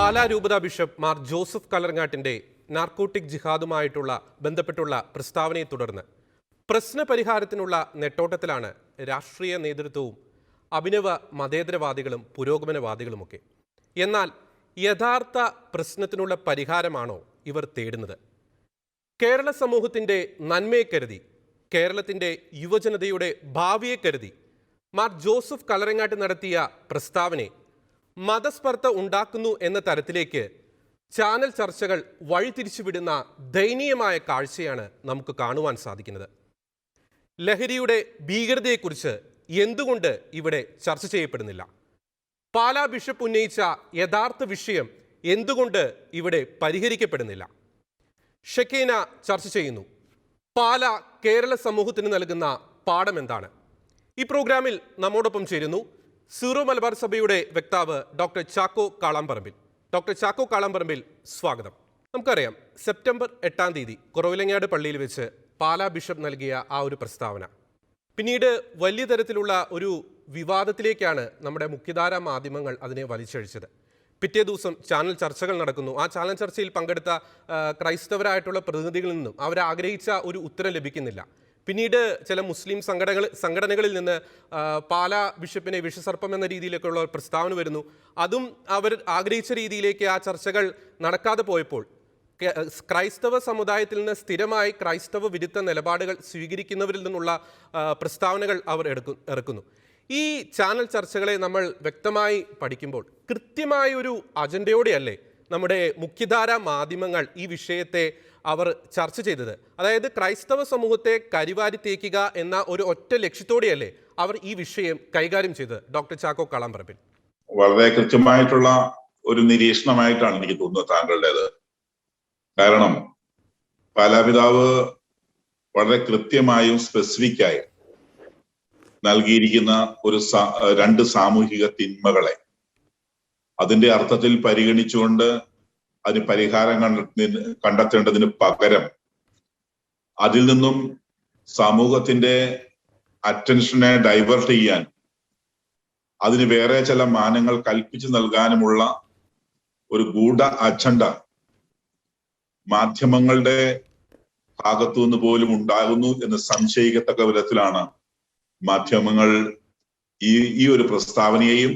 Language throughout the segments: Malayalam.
പാലാ രൂപത ബിഷപ്പ് മാർ ജോസഫ് കല്ലറങ്ങാട്ടിന്റെ നാർക്കോട്ടിക് ജിഹാദുമായിട്ടുള്ള ബന്ധപ്പെട്ടുള്ള പ്രസ്താവനയെ തുടർന്ന് പ്രശ്നപരിഹാരത്തിനുള്ള നെട്ടോട്ടത്തിലാണ് രാഷ്ട്രീയ നേതൃത്വവും അഭിനവ മതേതരവാദികളും പുരോഗമനവാദികളുമൊക്കെ. എന്നാൽ യഥാർത്ഥ പ്രശ്നത്തിനുള്ള പരിഹാരമാണോ ഇവർ തേടുന്നത്? കേരള സമൂഹത്തിൻ്റെ നന്മയെ കരുതി, കേരളത്തിൻ്റെ യുവജനതയുടെ ഭാവിയെ കരുതി മാർ ജോസഫ് കല്ലറങ്ങാട്ട് നടത്തിയ പ്രസ്താവനയെ മതസ്പർദ്ധ ഉണ്ടാക്കുന്നു എന്ന തരത്തിലേക്ക് ചാനൽ ചർച്ചകൾ വഴിതിരിച്ചുവിടുന്ന ദയനീയമായ കാഴ്ചയാണ് നമുക്ക് കാണുവാൻ സാധിക്കുന്നത്. ലഹരിയുടെ ഭീകരതയെക്കുറിച്ച് എന്തുകൊണ്ട് ഇവിടെ ചർച്ച ചെയ്യപ്പെടുന്നില്ല? പാലാ ബിഷപ്പ് ഉന്നയിച്ച യഥാർത്ഥ വിഷയം എന്തുകൊണ്ട് ഇവിടെ പരിഹരിക്കപ്പെടുന്നില്ല? ഷെക്കീന ചർച്ച ചെയ്യുന്നു. പാലാ കേരള സമൂഹത്തിന് നൽകുന്ന പാഠം എന്താണ്? ഈ പ്രോഗ്രാമിൽ നമ്മോടൊപ്പം ചേരുന്നു സീറോ മലബാർ സഭയുടെ വക്താവ് ഡോക്ടർ ചാക്കോ കാളാമ്പറമ്പിൽ. ഡോക്ടർ ചാക്കോ കാളാമ്പറമ്പിൽ, സ്വാഗതം. നമുക്കറിയാം, സെപ്റ്റംബർ 8-ാം തീയതി കുറവിലങ്ങാട് പള്ളിയിൽ വെച്ച് പാലാ ബിഷപ്പ് നൽകിയ ആ ഒരു പ്രസ്താവന പിന്നീട് വലിയ തരത്തിലുള്ള ഒരു വിവാദത്തിലേക്കാണ് നമ്മുടെ മുഖ്യധാര മാധ്യമങ്ങൾ അതിനെ വലിച്ചഴിച്ചത്. പിറ്റേ ദിവസം ചാനൽ ചർച്ചകൾ നടക്കുന്നു. ആ ചാനൽ ചർച്ചയിൽ പങ്കെടുത്ത ക്രൈസ്തവരായിട്ടുള്ള പ്രതിനിധികളിൽ നിന്നും അവർ ആഗ്രഹിച്ച ഒരു ഉത്തരം ലഭിക്കുന്നില്ല. പിന്നീട് ചില മുസ്ലിം സംഘടനകളിൽ നിന്ന് പാലാ ബിഷപ്പിനെ വിഷസർപ്പം എന്ന രീതിയിലേക്കുള്ള പ്രസ്താവന വരുന്നു. അതും അവർ ആഗ്രഹിച്ച രീതിയിലേക്ക് ആ ചർച്ചകൾ നടക്കാതെ പോയപ്പോൾ ക്രൈസ്തവ സമുദായത്തിൽ നിന്ന് സ്ഥിരമായി ക്രൈസ്തവ വിരുദ്ധ നിലപാടുകൾ സ്വീകരിക്കുന്നവരിൽ നിന്നുള്ള പ്രസ്താവനകൾ അവർ ഇറക്കുന്നു. ഈ ചാനൽ ചർച്ചകളെ നമ്മൾ വ്യക്തമായി പഠിക്കുമ്പോൾ കൃത്യമായ ഒരു അജണ്ടയോടെയല്ലേ നമ്മുടെ മുഖ്യധാര മാധ്യമങ്ങൾ ഈ വിഷയത്തെ അവർ ചർച്ച ചെയ്തത്? അതായത് ക്രൈസ്തവ സമൂഹത്തെ കരിവാരി തേക്കുക എന്ന ഒരു ഒറ്റ ലക്ഷ്യത്തോടെയല്ലേ അവർ ഈ വിഷയം കൈകാര്യം ചെയ്തത്? ഡോക്ടർ ചാക്കോ കാളാമ്പറമ്പിൽ, വളരെ കൃത്യമായിട്ടുള്ള ഒരു നിരീക്ഷണമായിട്ടാണ് എനിക്ക് തോന്നുന്നത് താങ്കളുടേത്. കാരണം പാലാപിതാവ് വളരെ കൃത്യമായും സ്പെസിഫിക്കായി നൽകിയിരിക്കുന്ന രണ്ട് സാമൂഹിക തിന്മകളെ അതിന്റെ അർത്ഥത്തിൽ പരിഗണിച്ചുകൊണ്ട് അതിന് പരിഹാരം കണ്ടെത്തേണ്ടതിന് പകരം അതിൽ നിന്നും സമൂഹത്തിന്റെ അറ്റൻഷനെ ഡൈവേർട്ട് ചെയ്യാൻ, അതിന് വേറെ ചില മാനങ്ങൾ കൽപ്പിച്ചു നൽകാനുമുള്ള ഒരു ഗൂഢ അജണ്ട മാധ്യമങ്ങളുടെ ഭാഗത്തു നിന്ന് പോലും ഉണ്ടാകുന്നു എന്ന് സംശയിക്കത്തക്ക വിധത്തിലാണ് മാധ്യമങ്ങൾ ഈ ഒരു പ്രസ്താവനയെയും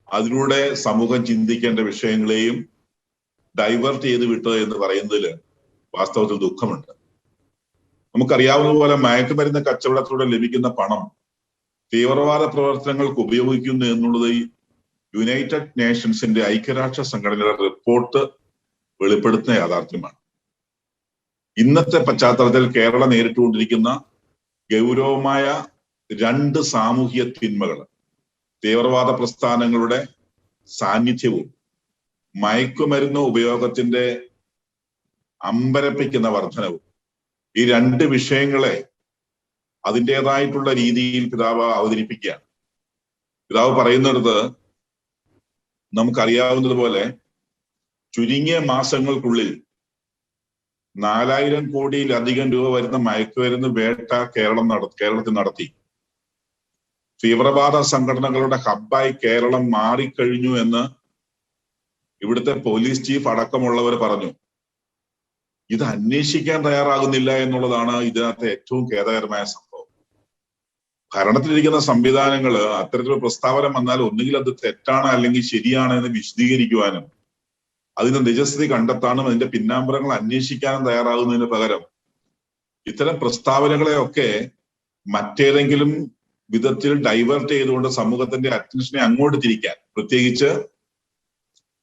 അതിലൂടെ സമൂഹം ചിന്തിക്കേണ്ട വിഷയങ്ങളെയും ഡൈവേർട്ട് ചെയ്ത് വിട്ടത് എന്ന് പറയുന്നതിൽ വാസ്തവത്തിൽ ദുഃഖമുണ്ട്. നമുക്കറിയാവുന്ന പോലെ മയക്കുമരുന്ന് കച്ചവടത്തിലൂടെ ലഭിക്കുന്ന പണം തീവ്രവാദ പ്രവർത്തനങ്ങൾക്ക് ഉപയോഗിക്കുന്നു എന്നുള്ളത് യുണൈറ്റഡ് നേഷൻസിന്റെ ഐക്യരാഷ്ട്ര സംഘടനയുടെ റിപ്പോർട്ട് വെളിപ്പെടുത്തുന്ന യാഥാർത്ഥ്യമാണ്. ഇന്നത്തെ പശ്ചാത്തലത്തിൽ കേരളം നേരിട്ടുകൊണ്ടിരിക്കുന്ന ഗൗരവമായ രണ്ട് സാമൂഹിക തിന്മകൾ, തീവ്രവാദ പ്രസ്ഥാനങ്ങളുടെ സാന്നിധ്യവും മയക്കുമരുന്ന് ഉപയോഗത്തിന്റെ അമ്പരപ്പിക്കുന്ന വർധനവും, ഈ രണ്ട് വിഷയങ്ങളെ അതിൻ്റെതായിട്ടുള്ള രീതിയിൽ പിതാവ് അവതരിപ്പിക്കുകയാണ്. പിതാവ് പറയുന്നത് നമുക്കറിയാവുന്നതുപോലെ ചുരുങ്ങിയ മാസങ്ങൾക്കുള്ളിൽ 4000 കോടിയിലധികം രൂപ വരുന്ന മയക്കുമരുന്ന് വേട്ട കേരളത്തിൽ നടത്തി. തീവ്രവാദ സംഘടനകളുടെ ഹബ്ബായി കേരളം മാറിക്കഴിഞ്ഞു എന്ന് ഇവിടുത്തെ പോലീസ് ചീഫ് അടക്കമുള്ളവർ പറഞ്ഞു. ഇത് അന്വേഷിക്കാൻ തയ്യാറാകുന്നില്ല എന്നുള്ളതാണ് ഇതിനകത്തെ ഏറ്റവും ഖേദകരമായ സംഭവം. ഭരണത്തിലിരിക്കുന്ന സംവിധാനങ്ങൾ അത്തരത്തിലുള്ള പ്രസ്താവന വന്നാൽ ഒന്നുകിൽ അത് തെറ്റാണ് അല്ലെങ്കിൽ ശരിയാണ് എന്ന് വിശദീകരിക്കുവാനും അതിന് നിജസ്ഥിതി കണ്ടെത്താനും അതിന്റെ പിന്നാമ്പുറങ്ങൾ അന്വേഷിക്കാനും തയ്യാറാകുന്നതിന് പകരം ഇത്തരം പ്രസ്താവനകളെയൊക്കെ മറ്റേതെങ്കിലും വിധത്തിൽ ഡൈവേർട്ട് ചെയ്തുകൊണ്ട് സമൂഹത്തിന്റെ അറ്റൻഷനെ അങ്ങോട്ട് തിരിക്കാൻ, പ്രത്യേകിച്ച്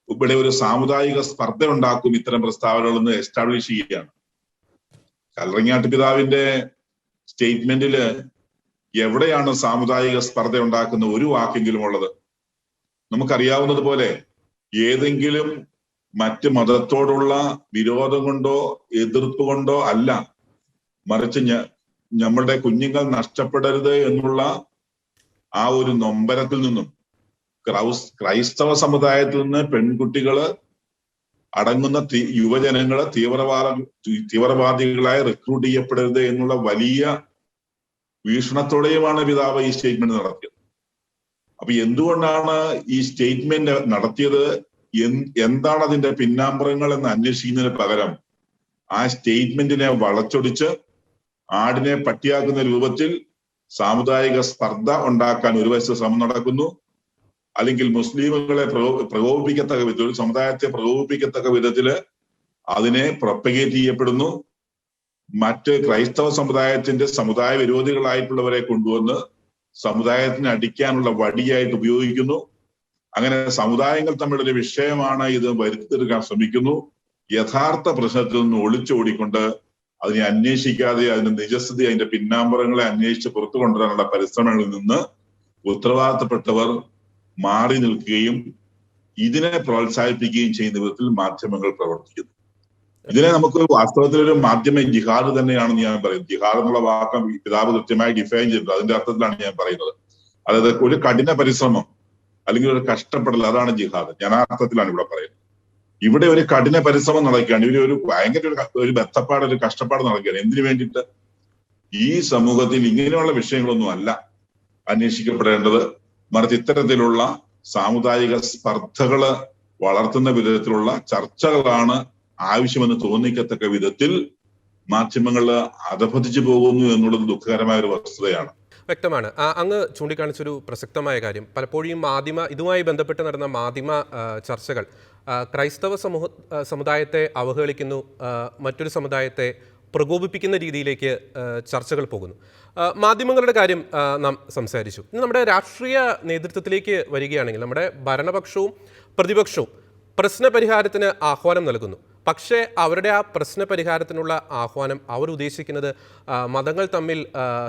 ഇവിടെ ഒരു സാമുദായിക സ്പർദ്ധ ഉണ്ടാക്കും ഇത്തരം പ്രസ്താവനകളൊന്ന് എസ്റ്റാബ്ലിഷ് ചെയ്യുകയാണ്. കല്ലറങ്ങാട്ട് പിതാവിന്റെ സ്റ്റേറ്റ്മെന്റില് എവിടെയാണ് സാമുദായിക സ്പർദ്ധ ഉണ്ടാക്കുന്ന ഒരു വാക്കെങ്കിലും ഉള്ളത്? നമുക്കറിയാവുന്നത് പോലെ ഏതെങ്കിലും മറ്റ് മതത്തോടുള്ള വിരോധം കൊണ്ടോ എതിർപ്പ് കൊണ്ടോ അല്ല, മറിച്ച് നമ്മളുടെ കുഞ്ഞുങ്ങൾ നഷ്ടപ്പെടരുത് എന്നുള്ള ആ ഒരു നൊമ്പരത്തിൽ നിന്നും ക്രൈസ്തവ സമുദായത്തിൽ നിന്ന് പെൺകുട്ടികള് അടങ്ങുന്ന യുവജനങ്ങള് തീവ്രവാദികളായി റിക്രൂട്ട് ചെയ്യപ്പെടരുത് എന്നുള്ള വലിയ വീക്ഷണത്തോടെയുമാണ് പിതാവ് ഈ സ്റ്റേറ്റ്മെന്റ് നടത്തിയത്. അപ്പൊ എന്തുകൊണ്ടാണ് ഈ സ്റ്റേറ്റ്മെന്റ് നടത്തിയത് എന്താണ് അതിന്റെ പിന്നാമ്പുറങ്ങൾ എന്ന് അന്വേഷിക്കുന്നതിന് പകരം ആ സ്റ്റേറ്റ്മെന്റിനെ വളച്ചൊടിച്ച് ആടിനെ പട്ടിയാക്കുന്ന രൂപത്തിൽ സാമുദായിക സ്പർദ്ധ ഉണ്ടാക്കാൻ ഒരു വശത്ത് ശ്രമം നടക്കുന്നു. അല്ലെങ്കിൽ മുസ്ലിമുകളെ പ്രകോപിപ്പിക്കത്തക്ക വിധത്തിൽ, ഒരു സമുദായത്തെ പ്രകോപിപ്പിക്കത്തക്ക വിധത്തില് അതിനെ പ്രൊപ്പഗേറ്റ് ചെയ്യപ്പെടുന്നു. മറ്റ് ക്രൈസ്തവ സമുദായത്തിന്റെ സമുദായ വിരോധികളായിട്ടുള്ളവരെ കൊണ്ടുവന്ന് സമുദായത്തിനെ അടിക്കാനുള്ള വടിയായിട്ട് ഉപയോഗിക്കുന്നു. അങ്ങനെ സമുദായങ്ങൾ തമ്മിലൊരു വിഷയമാണ് ഇത് വരുത്തിയെടുക്കാൻ ശ്രമിക്കുന്നു. യഥാർത്ഥ പ്രശ്നത്തിൽ നിന്ന് ഒളിച്ചോടിക്കൊണ്ട് അതിനെ അന്വേഷിക്കാതെ അതിന്റെ നിജസ്ഥിതി, അതിന്റെ പിന്നാമ്പുറങ്ങളെ അന്വേഷിച്ച് പുറത്തു കൊണ്ടുവരാനുള്ള പരിശ്രമങ്ങളിൽ നിന്ന് ഉത്തരവാദിത്തപ്പെട്ടവർ മാറി നിൽക്കുകയും ഇതിനെ പ്രോത്സാഹിപ്പിക്കുകയും ചെയ്യുന്ന വിധത്തിൽ മാധ്യമങ്ങൾ പ്രവർത്തിക്കുന്നു. ഇതിനെ നമുക്ക് വാസ്തവത്തിൽ ഒരു മാധ്യമ ജിഹാദ് തന്നെയാണെന്ന് ഞാൻ പറയുന്നത്. ജിഹാദ് എന്നുള്ള വാക്ക് പിതാവ് കൃത്യമായി ഡിഫൈൻ ചെയ്തിട്ടുണ്ട്. അതിന്റെ അർത്ഥത്തിലാണ് ഞാൻ പറയുന്നത്. അതായത് ഒരു കഠിന പരിശ്രമം അല്ലെങ്കിൽ ഒരു കഷ്ടപ്പെടൽ, അതാണ് ജിഹാദ്. ഞാൻ ആ അർത്ഥത്തിലാണ് ഇവിടെ പറയുന്നത്. ഇവിടെ ഒരു കഠിന പരിശ്രമം നടക്കുകയാണ്. ഇവര് ഒരു ഭയങ്കര ഒരു ബന്ധപ്പാട്, ഒരു കഷ്ടപ്പാട് നടക്കുകയാണ്. എന്തിനു വേണ്ടിയിട്ട്? ഈ സമൂഹത്തിൽ ഇങ്ങനെയുള്ള വിഷയങ്ങളൊന്നും അല്ല അന്വേഷിക്കപ്പെടേണ്ടത്. മറിച്ച് ഇത്തരത്തിലുള്ള സാമുദായിക സ്പർദ്ധകള് വളർത്തുന്ന വിധത്തിലുള്ള ചർച്ചകളാണ് ആവശ്യമെന്ന് തോന്നിക്കത്തക്ക വിധത്തിൽ മാധ്യമങ്ങൾ അധപതിച്ചു പോകുന്നു എന്നുള്ളത് ദുഃഖകരമായ ഒരു വസ്തുതയാണ്. വ്യക്തമാണ്. അങ്ങ് ചൂണ്ടിക്കാണിച്ചൊരു പ്രസക്തമായ കാര്യം, പലപ്പോഴും ഇതുമായി ബന്ധപ്പെട്ട് നടന്ന മാധ്യമ ചർച്ചകൾ ക്രൈസ്തവ സമുദായത്തെ അവഹേളിക്കുന്നു, മറ്റൊരു സമുദായത്തെ പ്രകോപിപ്പിക്കുന്ന രീതിയിലേക്ക് ചർച്ചകൾ പോകുന്നു. മാധ്യമങ്ങളുടെ കാര്യം നാം സംസാരിച്ചു. ഇനി നമ്മുടെ രാഷ്ട്രീയ നേതൃത്വത്തിലേക്ക് വരികയാണെങ്കിൽ നമ്മുടെ ഭരണപക്ഷവും പ്രതിപക്ഷവും പ്രശ്നപരിഹാരത്തിന് ആഹ്വാനം നൽകുന്നു. പക്ഷേ അവരുടെ ആ പ്രശ്നപരിഹാരത്തിനുള്ള ആഹ്വാനം അവർ ഉദ്ദേശിക്കുന്നത് മതങ്ങൾ തമ്മിൽ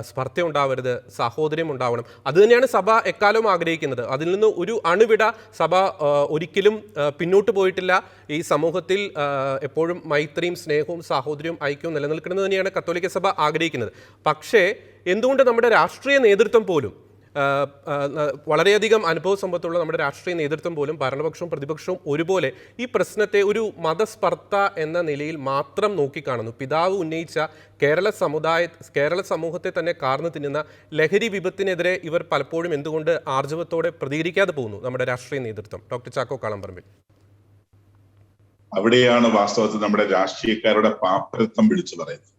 സ്പർദ്ധ ഉണ്ടാവരുത്, സാഹോദര്യം ഉണ്ടാവണം. അതുതന്നെയാണ് സഭ എക്കാലവും ആഗ്രഹിക്കുന്നത്. അതിൽ നിന്ന് ഒരു അണുവിട സഭ ഒരിക്കലും പിന്നോട്ട് പോയിട്ടില്ല. ഈ സമൂഹത്തിൽ എപ്പോഴും മൈത്രിയും സ്നേഹവും സാഹോദര്യവും ഐക്യവും നിലനിൽക്കുന്നത് തന്നെയാണ് കത്തോലിക്ക സഭ ആഗ്രഹിക്കുന്നത്. പക്ഷേ എന്തുകൊണ്ട് നമ്മുടെ രാഷ്ട്രീയ നേതൃത്വം പോലും, വളരെയധികം അനുഭവ സമ്പത്തുള്ള നമ്മുടെ രാഷ്ട്രീയ നേതൃത്വം പോലും ഭരണപക്ഷവും പ്രതിപക്ഷവും ഒരുപോലെ ഈ പ്രശ്നത്തെ ഒരു മതസ്പർദ്ധ എന്ന നിലയിൽ മാത്രം നോക്കിക്കാണുന്നു? പിതാവ് ഉന്നയിച്ച കേരള സമൂഹത്തെ തന്നെ കാർന്നു തിന്നുന്ന ലഹരി വിപത്തിനെതിരെ ഇവർ പലപ്പോഴും എന്തുകൊണ്ട് ആർജവത്തോടെ പ്രതികരിക്കാതെ പോകുന്നു നമ്മുടെ രാഷ്ട്രീയ നേതൃത്വം? ഡോക്ടർ ചാക്കോ കാളമ്പറമ്പിൽ. അവിടെയാണ് വാസ്തവത്തിൽ നമ്മുടെ രാഷ്ട്രീയക്കാരുടെ പാപ്പരത്വം വിളിച്ചു പറയുന്നത്.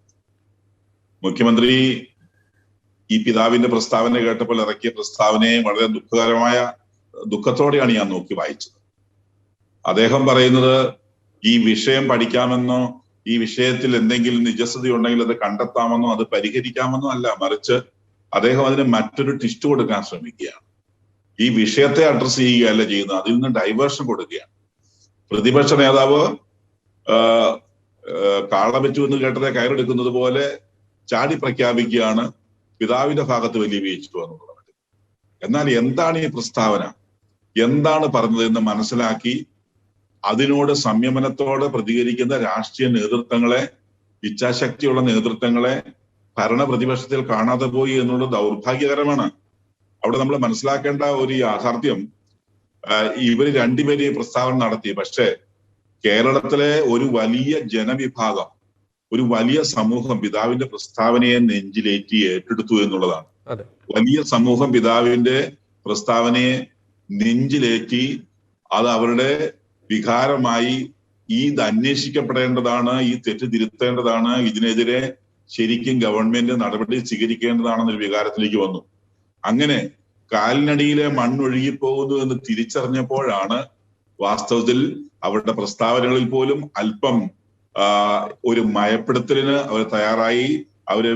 മുഖ്യമന്ത്രി ഈ പിതാവിന്റെ പ്രസ്താവന കേട്ടപ്പോൾ ഇറക്കിയ പ്രസ്താവനയെ വളരെ ദുഃഖത്തോടെയാണ് ഞാൻ നോക്കി വായിച്ചത്. അദ്ദേഹം പറയുന്നത് ഈ വിഷയം പഠിക്കാമെന്നോ ഈ വിഷയത്തിൽ എന്തെങ്കിലും നിജസ്ഥിതി ഉണ്ടെങ്കിൽ അത് കണ്ടെത്താമെന്നോ അത് പരിഹരിക്കാമെന്നോ അല്ല, മറിച്ച് അദ്ദേഹം അതിന് മറ്റൊരു ട്വിസ്റ്റ് കൊടുക്കാൻ ശ്രമിക്കുകയാണ്. ഈ വിഷയത്തെ അഡ്രസ് ചെയ്യുകയല്ല ചെയ്യുന്നത്, അതിൽ നിന്ന് ഡൈവേർഷൻ കൊടുക്കുകയാണ്. പ്രതിപക്ഷ നേതാവ് കാള വെച്ചു എന്ന് കേട്ടതെ കയറെടുക്കുന്നത് പോലെ ചാടി പ്രഖ്യാപിക്കുകയാണ് പിതാവിന്റെ ഭാഗത്ത് വലിയ വീഴ്ച എന്നുള്ളത്. എന്നാൽ എന്താണ് ഈ പ്രസ്താവന, എന്താണ് പറഞ്ഞതെന്ന് മനസ്സിലാക്കി അതിനോട് സംയമനത്തോടെ പ്രതികരിക്കുന്ന രാഷ്ട്രീയ നേതൃത്വങ്ങളെ, ഇച്ഛാശക്തിയുള്ള നേതൃത്വങ്ങളെ ഭരണപ്രതിപക്ഷത്തിൽ കാണാതെ പോയി എന്നുള്ളത് ദൗർഭാഗ്യകരമാണ്. അവിടെ നമ്മൾ മനസ്സിലാക്കേണ്ട ഒരു യാഥാർത്ഥ്യം, ഇവര് രണ്ടുപേരെയും പ്രസ്താവന നടത്തി. പക്ഷേ കേരളത്തിലെ ഒരു വലിയ ജനവിഭാഗം, ഒരു വലിയ സമൂഹം പിതാവിന്റെ പ്രസ്താവനയെ നെഞ്ചിലേറ്റി ഏറ്റെടുത്തു എന്നുള്ളതാണ്. വലിയ സമൂഹം പിതാവിന്റെ പ്രസ്താവനയെ നെഞ്ചിലേറ്റി അത് അവരുടെ വികാരമായി ഇത് അന്വേഷിക്കപ്പെടേണ്ടതാണ്, ഈ തെറ്റ് തിരുത്തേണ്ടതാണ്, ഇതിനെതിരെ ശരിക്കും ഗവൺമെന്റ് നടപടി സ്വീകരിക്കേണ്ടതാണെന്നൊരു വികാരത്തിലേക്ക് വന്നു. അങ്ങനെ കാലിനടിയിലെ മണ്ണൊഴുകിപ്പോകുന്നു എന്ന് തിരിച്ചറിഞ്ഞപ്പോഴാണ് വാസ്തവത്തിൽ അവരുടെ പ്രസ്താവനകളിൽ പോലും അല്പം ഒരു മയപ്പെടുത്തലിന് അവർ തയ്യാറായി, അവര്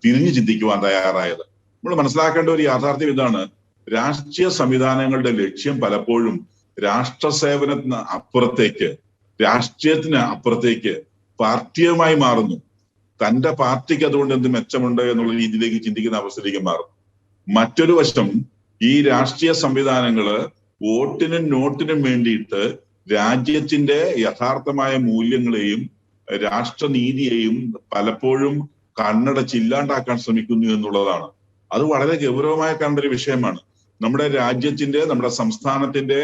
തിരിഞ്ഞു ചിന്തിക്കുവാൻ തയ്യാറായത്. നമ്മൾ മനസ്സിലാക്കേണ്ട ഒരു യാഥാർത്ഥ്യം ഇതാണ്, രാഷ്ട്രീയ സംവിധാനങ്ങളുടെ ലക്ഷ്യം പലപ്പോഴും രാഷ്ട്രസേവനത്തിന് അപ്പുറത്തേക്ക്, രാഷ്ട്രീയത്തിന് അപ്പുറത്തേക്ക് പാർട്ടിയുമായി മാറുന്നു. തന്റെ പാർട്ടിക്ക് അതുകൊണ്ട് എന്ത് മെച്ചമുണ്ട് എന്നുള്ള രീതിയിലേക്ക് ചിന്തിക്കുന്ന അവസ്ഥയിലേക്ക് മാറും. മറ്റൊരു വശം, ഈ രാഷ്ട്രീയ സംവിധാനങ്ങള് വോട്ടിനും നോട്ടിനും വേണ്ടിയിട്ട് രാജ്യത്തിന്റെ യഥാർത്ഥമായ മൂല്യങ്ങളെയും രാഷ്ട്രനീതിയെയും പലപ്പോഴും കണ്ണടച്ചില്ലാണ്ടാക്കാൻ ശ്രമിക്കുന്നു എന്നുള്ളതാണ്. അത് വളരെ ഗൗരവമായ കാണേണ്ട ഒരു വിഷയമാണ്. നമ്മുടെ രാജ്യത്തിന്റെ, നമ്മുടെ സംസ്ഥാനത്തിന്റെ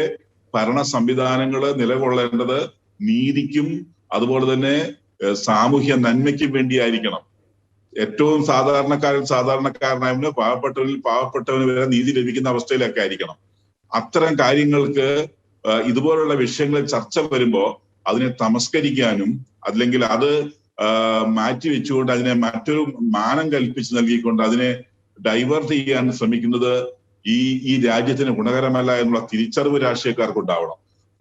ഭരണ സംവിധാനങ്ങള് നിലകൊള്ളേണ്ടത് നീതിക്കും അതുപോലെ തന്നെ സാമൂഹ്യ നന്മയ്ക്കും വേണ്ടിയായിരിക്കണം. ഏറ്റവും സാധാരണക്കാരനായവന് പാവപ്പെട്ടവന് വരെ നീതി ലഭിക്കുന്ന അവസ്ഥയിലൊക്കെ ആയിരിക്കണം. അത്തരം കാര്യങ്ങൾക്ക് ഇതുപോലുള്ള വിഷയങ്ങളിൽ ചർച്ച വരുമ്പോൾ അതിനെ തമസ്കരിക്കാനും അല്ലെങ്കിൽ അത് മാറ്റിവെച്ചുകൊണ്ട് അതിനെ മറ്റൊരു മാനം കൽപ്പിച്ച് നൽകിക്കൊണ്ട് അതിനെ ഡൈവേർട്ട് ചെയ്യാൻ ശ്രമിക്കുന്നത് ഈ രാജ്യത്തിന് ഗുണകരമല്ല എന്നുള്ള തിരിച്ചറിവ് രാഷ്ട്രീയക്കാർക്ക് ഉണ്ടാവണം.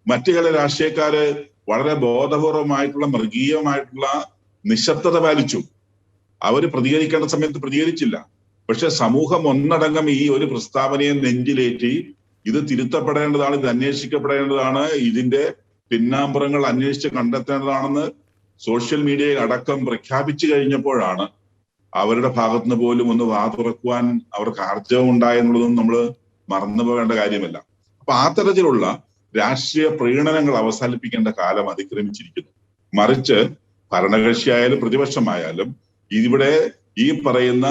മറ്റു ചില രാഷ്ട്രീയക്കാര് വളരെ ബോധപൂർവമായിട്ടുള്ള മൃഗീയമായിട്ടുള്ള നിശബ്ദത പാലിച്ചു. അവര് പ്രതികരിക്കേണ്ട സമയത്ത് പ്രതികരിച്ചില്ല. പക്ഷെ സമൂഹം ഒന്നടങ്കം ഈ ഒരു പ്രസ്താവനയെ നെഞ്ചിലേറ്റി ഇത് തിരുത്തപ്പെടേണ്ടതാണ്, ഇത് അന്വേഷിക്കപ്പെടേണ്ടതാണ്, ഇതിന്റെ പിന്നാമ്പുറങ്ങൾ അന്വേഷിച്ച് കണ്ടെത്തേണ്ടതാണെന്ന് സോഷ്യൽ മീഡിയയിൽ അടക്കം പ്രഖ്യാപിച്ചു കഴിഞ്ഞപ്പോഴാണ് അവരുടെ ഭാഗത്തുനിന്ന് പോലും ഒന്ന് വാ തുറക്കുവാൻ അവർക്ക് ആർജവം ഉണ്ടായെന്നുള്ളതും നമ്മൾ മറന്നു പോകേണ്ട കാര്യമല്ല. അപ്പൊ ആ തരത്തിലുള്ള രാഷ്ട്രീയ പ്രീണനങ്ങൾ അവസാനിപ്പിക്കേണ്ട കാലം അതിക്രമിച്ചിരിക്കുന്നു. മറിച്ച് ഭരണകക്ഷിയായാലും പ്രതിപക്ഷമായാലും ഇവിടെ ഈ പറയുന്ന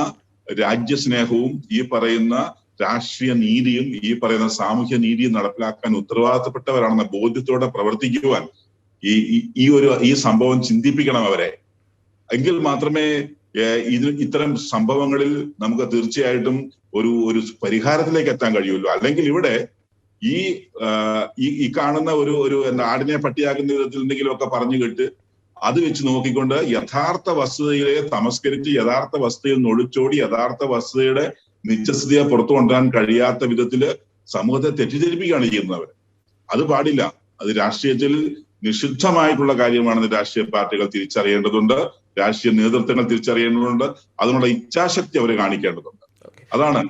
രാജ്യസ്നേഹവും ഈ പറയുന്ന രാഷ്ട്രീയ നീതിയും ഈ പറയുന്ന സാമൂഹ്യ നീതിയും നടപ്പിലാക്കാൻ ഉത്തരവാദിത്തപ്പെട്ടവരാണെന്ന ബോധ്യത്തോടെ പ്രവർത്തിക്കുവാൻ ഈ സംഭവം ചിന്തിപ്പിക്കണം അവരെ. എങ്കിൽ മാത്രമേ ഇത്തരം സംഭവങ്ങളിൽ നമുക്ക് തീർച്ചയായിട്ടും ഒരു പരിഹാരത്തിലേക്ക് എത്താൻ കഴിയുള്ളൂ. അല്ലെങ്കിൽ ഇവിടെ ഈ കാണുന്ന ഒരു ആടിനെ പട്ടിയാക്കുന്ന വിധത്തിൽ എന്തെങ്കിലുമൊക്കെ പറഞ്ഞു കേട്ട് അത് വെച്ച് നോക്കിക്കൊണ്ട് യഥാർത്ഥ വസ്തുതയെ തമസ്കരിച്ച് യഥാർത്ഥ വസ്തുതയിൽ നൊളിച്ചോടി യഥാർത്ഥ വസ്തുതയുടെ നിജസ്ഥിതിയെ പുറത്തു കൊണ്ടുവരാൻ കഴിയാത്ത വിധത്തില് സമൂഹത്തെ തെറ്റിദ്ധരിപ്പിക്കുകയാണ് ചെയ്യുന്നവർ. അത് പാടില്ല. അത് രാഷ്ട്രീയത്തിൽ നിഷിദ്ധമായിട്ടുള്ള കാര്യമാണെന്ന് രാഷ്ട്രീയ പാർട്ടികൾ തിരിച്ചറിയേണ്ടതുണ്ട്, രാഷ്ട്രീയ നേതൃത്വങ്ങൾ തിരിച്ചറിയേണ്ടതുണ്ട്, അതിനുള്ള ഇച്ഛാശക്തി അവർ കാണിക്കേണ്ടതുണ്ട്. അതാണ്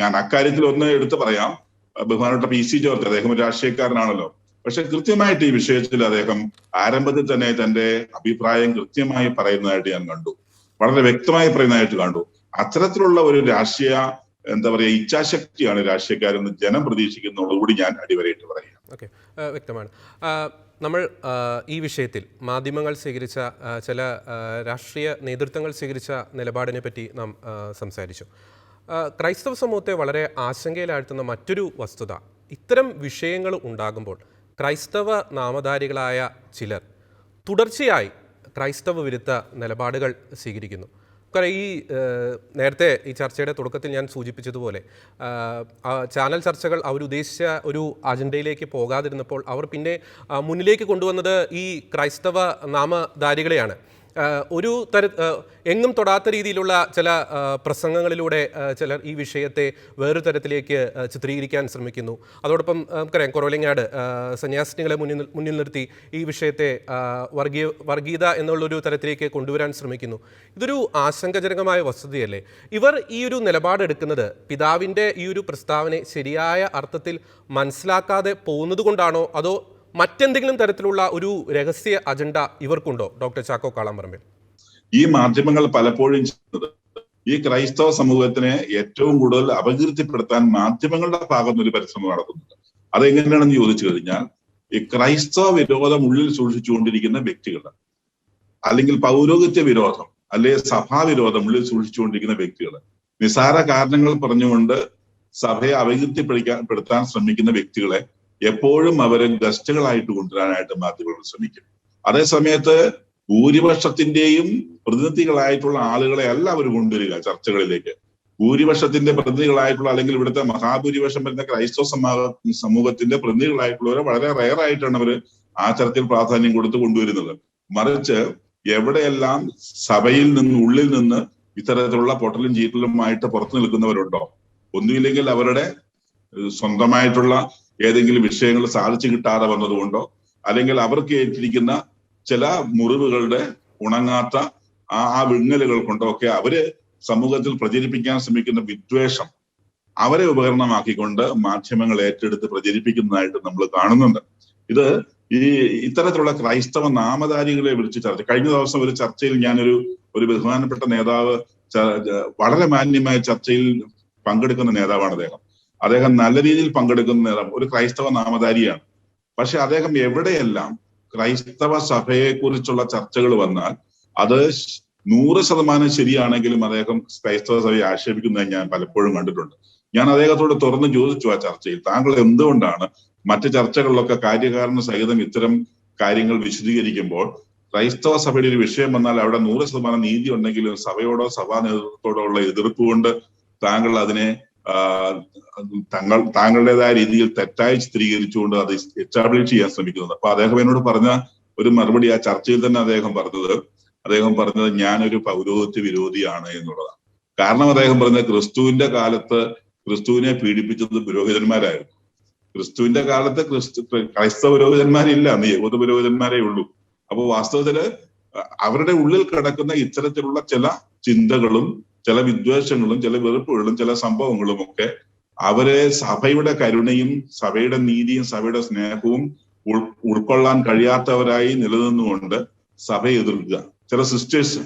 ഞാൻ അക്കാര്യത്തിൽ ഒന്ന് എടുത്തു പറയാം. ബഹുമാനപ്പെട്ട PC ജോർജ്, അദ്ദേഹം ഒരു രാഷ്ട്രീയക്കാരനാണല്ലോ. പക്ഷെ കൃത്യമായിട്ട് ഈ വിഷയത്തിൽ അദ്ദേഹം ആരംഭത്തിൽ തന്നെ തന്റെ അഭിപ്രായം കൃത്യമായി പറയുന്നതായിട്ട് ഞാൻ കണ്ടു, വളരെ വ്യക്തമായി പറയുന്നതായിട്ട് കണ്ടു. അത്തരത്തിലുള്ള ഒരു രാഷ്ട്രീയ ഇച്ഛാശക്തിയാണ് രാഷ്ട്രീയക്കാരെന്ന് ജനം പ്രതീക്ഷിക്കുന്നതോടുകൂടി ഞാൻ അടിവരയിട്ട് പറയാം. ഓക്കെ, വ്യക്തമാണ്. നമ്മൾ ഈ വിഷയത്തിൽ മാധ്യമങ്ങൾ സ്വീകരിച്ച ചില രാഷ്ട്രീയ നേതൃത്വങ്ങൾ സ്വീകരിച്ച നിലപാടിനെ പറ്റി നാം സംസാരിച്ചു. ക്രൈസ്തവ സമൂഹത്തെ വളരെ ആശങ്കയിലാഴ്ത്തുന്ന മറ്റൊരു വസ്തുത, ഇത്തരം വിഷയങ്ങൾ ഉണ്ടാകുമ്പോൾ ക്രൈസ്തവ നാമധാരികളായ ചിലർ തുടർച്ചയായി ക്രൈസ്തവ വിരുദ്ധ നിലപാടുകൾ സ്വീകരിക്കുന്നു. ഈ നേരത്തെ ഈ ചർച്ചയുടെ തുടക്കത്തിൽ ഞാൻ സൂചിപ്പിച്ചതുപോലെ ചാനൽ ചർച്ചകൾ അവരുദ്ദേശിച്ച ഒരു അജണ്ടയിലേക്ക് പോകാതിരുന്നപ്പോൾ അവർ പിന്നെ മുന്നിലേക്ക് കൊണ്ടുവന്നത് ഈ ക്രൈസ്തവ നാമധാരികളെയാണ്. ഒരു എങ്ങും തൊടാത്ത രീതിയിലുള്ള ചില പ്രസംഗങ്ങളിലൂടെ ചിലർ ഈ വിഷയത്തെ വേറൊരു തരത്തിലേക്ക് ചിത്രീകരിക്കാൻ ശ്രമിക്കുന്നു. അതോടൊപ്പം നമുക്കറിയാം, കുറവലങ്ങാട് സന്യാസിനികളെ മുന്നിൽ നിർത്തി ഈ വിഷയത്തെ വർഗീയത എന്നുള്ളൊരു തരത്തിലേക്ക് കൊണ്ടുവരാൻ ശ്രമിക്കുന്നു. ഇതൊരു ആശങ്കജനകമായ വസ്തുതയല്ലേ? ഇവർ ഈ ഒരു നിലപാടെടുക്കുന്നത് പിതാവിൻ്റെ ഈ ഒരു പ്രസ്താവന ശരിയായ അർത്ഥത്തിൽ മനസ്സിലാക്കാതെ പോകുന്നത് കൊണ്ടാണോ, അതോ മറ്റെന്തെങ്കിലും തരത്തിലുള്ള ഒരു രഹസ്യ അജണ്ട ഇവർക്കുണ്ടോ? ഡോക്ടർ ചാക്കോ കാളാമ്പറമ്പിൽ, ഈ മാധ്യമങ്ങൾ പലപ്പോഴും ചെയ്യുന്നത് ഈ ക്രൈസ്തവ സമൂഹത്തിനെ ഏറ്റവും കൂടുതൽ അപകീർത്തിപ്പെടുത്താൻ മാധ്യമങ്ങളുടെ ഭാഗത്ത് ഒരു പരിശ്രമം നടത്തുന്നുണ്ട്. അതെങ്ങനെയാണെന്ന് ചോദിച്ചു കഴിഞ്ഞാൽ, ഈ ക്രൈസ്തവ വിരോധം ഉള്ളിൽ സൂക്ഷിച്ചുകൊണ്ടിരിക്കുന്ന വ്യക്തികൾ, അല്ലെങ്കിൽ പൗരോഹിത്യ വിരോധം അല്ലെങ്കിൽ സഭാവിരോധം ഉള്ളിൽ സൂക്ഷിച്ചുകൊണ്ടിരിക്കുന്ന വ്യക്തികൾ, നിസാര കാരണങ്ങൾ പറഞ്ഞുകൊണ്ട് സഭയെ അപകീർത്തിപ്പെടുത്താൻ ശ്രമിക്കുന്ന വ്യക്തികളെ എപ്പോഴും അവരെ ഗസ്റ്റുകളായിട്ട് കൊണ്ടുവരാനായിട്ട് മാധ്യമങ്ങൾ ശ്രമിക്കും. അതേസമയത്ത് ഭൂരിപക്ഷത്തിന്റെയും പ്രതിനിധികളായിട്ടുള്ള ആളുകളെ അല്ല അവർ കൊണ്ടുവരിക ചർച്ചകളിലേക്ക്. ഭൂരിപക്ഷത്തിന്റെ പ്രതിനിധികളായിട്ടുള്ള അല്ലെങ്കിൽ ഇവിടുത്തെ മഹാഭൂരിപക്ഷം വരുന്ന ക്രൈസ്തവ സമൂഹത്തിന്റെ പ്രതിനിധികളായിട്ടുള്ളവരെ വളരെ റെയറായിട്ടാണ് അവർ ആ തരത്തിൽ പ്രാധാന്യം കൊടുത്ത് കൊണ്ടുവരുന്നത്. മറിച്ച് എവിടെയെല്ലാം സഭയിൽ നിന്ന് ഉള്ളിൽ നിന്ന് ഇത്തരത്തിലുള്ള പൊട്ടലും ചീറ്റലുമായിട്ട് പുറത്തു നിൽക്കുന്നവരുണ്ടോ, ഒന്നുമില്ലെങ്കിൽ അവരുടെ സ്വന്തമായിട്ടുള്ള ഏതെങ്കിലും വിഷയങ്ങൾ സാധിച്ചു കിട്ടാതെ വന്നതുകൊണ്ടോ, അല്ലെങ്കിൽ അവർക്ക് ഏറ്റിരിക്കുന്ന ചില മുറിവുകളുടെ ഉണങ്ങാത്ത ആ വിങ്ങലുകൾ കൊണ്ടോ ഒക്കെ അവര് സമൂഹത്തിൽ പ്രചരിപ്പിക്കാൻ ശ്രമിക്കുന്ന വിദ്വേഷം അവരെ ഉപകരണമാക്കിക്കൊണ്ട് മാധ്യമങ്ങൾ ഏറ്റെടുത്ത് പ്രചരിപ്പിക്കുന്നതായിട്ട് നമ്മൾ കാണുന്നുണ്ട്. ഇത് ഇത്തരത്തിലുള്ള ക്രൈസ്തവ നാമധാരികളെ വിളിച്ച് ചർച്ച, കഴിഞ്ഞ ദിവസം ഒരു ചർച്ചയിൽ ഞാനൊരു ബഹുമാനപ്പെട്ട നേതാവ്, വളരെ മാന്യമായ ചർച്ചയിൽ പങ്കെടുക്കുന്ന നേതാവാണ് അദ്ദേഹം നല്ല രീതിയിൽ പങ്കെടുക്കുന്ന നേതാവ്, ഒരു ക്രൈസ്തവ നാമധാരിയാണ്. പക്ഷെ അദ്ദേഹം എവിടെയെല്ലാം ക്രൈസ്തവ സഭയെ കുറിച്ചുള്ള ചർച്ചകൾ വന്നാൽ അത് 100% ശരിയാണെങ്കിലും അദ്ദേഹം ക്രൈസ്തവ സഭയെ ആക്ഷേപിക്കുന്നതായി ഞാൻ പലപ്പോഴും കണ്ടിട്ടുണ്ട്. ഞാൻ അദ്ദേഹത്തോട് തുറന്ന് ചോദിച്ചു ആ ചർച്ചയിൽ, താങ്കൾ എന്തുകൊണ്ടാണ് മറ്റു ചർച്ചകളിലൊക്കെ കാര്യകാരണ സഹിതം ഇത്തരം കാര്യങ്ങൾ വിശദീകരിക്കുമ്പോൾ ക്രൈസ്തവ സഭയുടെ ഒരു വിഷയം വന്നാൽ അവിടെ 100% നീതി ഉണ്ടെങ്കിലും സഭയോടോ സഭാ നേതൃത്വത്തോടോ ഉള്ള എതിർപ്പ് കൊണ്ട് താങ്കൾ അതിനെ താങ്കളുടേതായ രീതിയിൽ തെറ്റായി ചിത്രീകരിച്ചുകൊണ്ട് അത് എസ്റ്റാബ്ലിഷ് ചെയ്യാൻ ശ്രമിക്കുന്നത്. അപ്പൊ അദ്ദേഹം എന്നോട് പറഞ്ഞ ഒരു മറുപടി ആ ചർച്ചയിൽ തന്നെ അദ്ദേഹം പറഞ്ഞത് ഞാനൊരു പൗരോഹിത്യ വിരോധിയാണ് എന്നുള്ളതാണ്. കാരണം അദ്ദേഹം പറഞ്ഞത് ക്രിസ്തുവിന്റെ കാലത്ത് ക്രിസ്തുവിനെ പീഡിപ്പിച്ചത് പുരോഹിതന്മാരായിരുന്നു. ക്രിസ്തുവിന്റെ കാലത്ത് ക്രൈസ്തവ പുരോഹിതന്മാരില്ല, യഹൂദ പുരോഹിതന്മാരേ ഉള്ളൂ. അപ്പൊ വാസ്തവത്തില് അവരുടെ ഉള്ളിൽ കിടക്കുന്ന ഇത്തരത്തിലുള്ള ചില ചിന്തകളും ചില വിദ്വേഷങ്ങളും ചില വെറുപ്പുകളും ചില സംഭവങ്ങളും ഒക്കെ അവരെ സഭയുടെ കരുണയും സഭയുടെ നീതിയും സഭയുടെ സ്നേഹവും ഉൾക്കൊള്ളാൻ കഴിയാത്തവരായി നിലനിന്നുകൊണ്ട് സഭയെ എതിർക്കുക. ചില സിസ്റ്റേഴ്സ്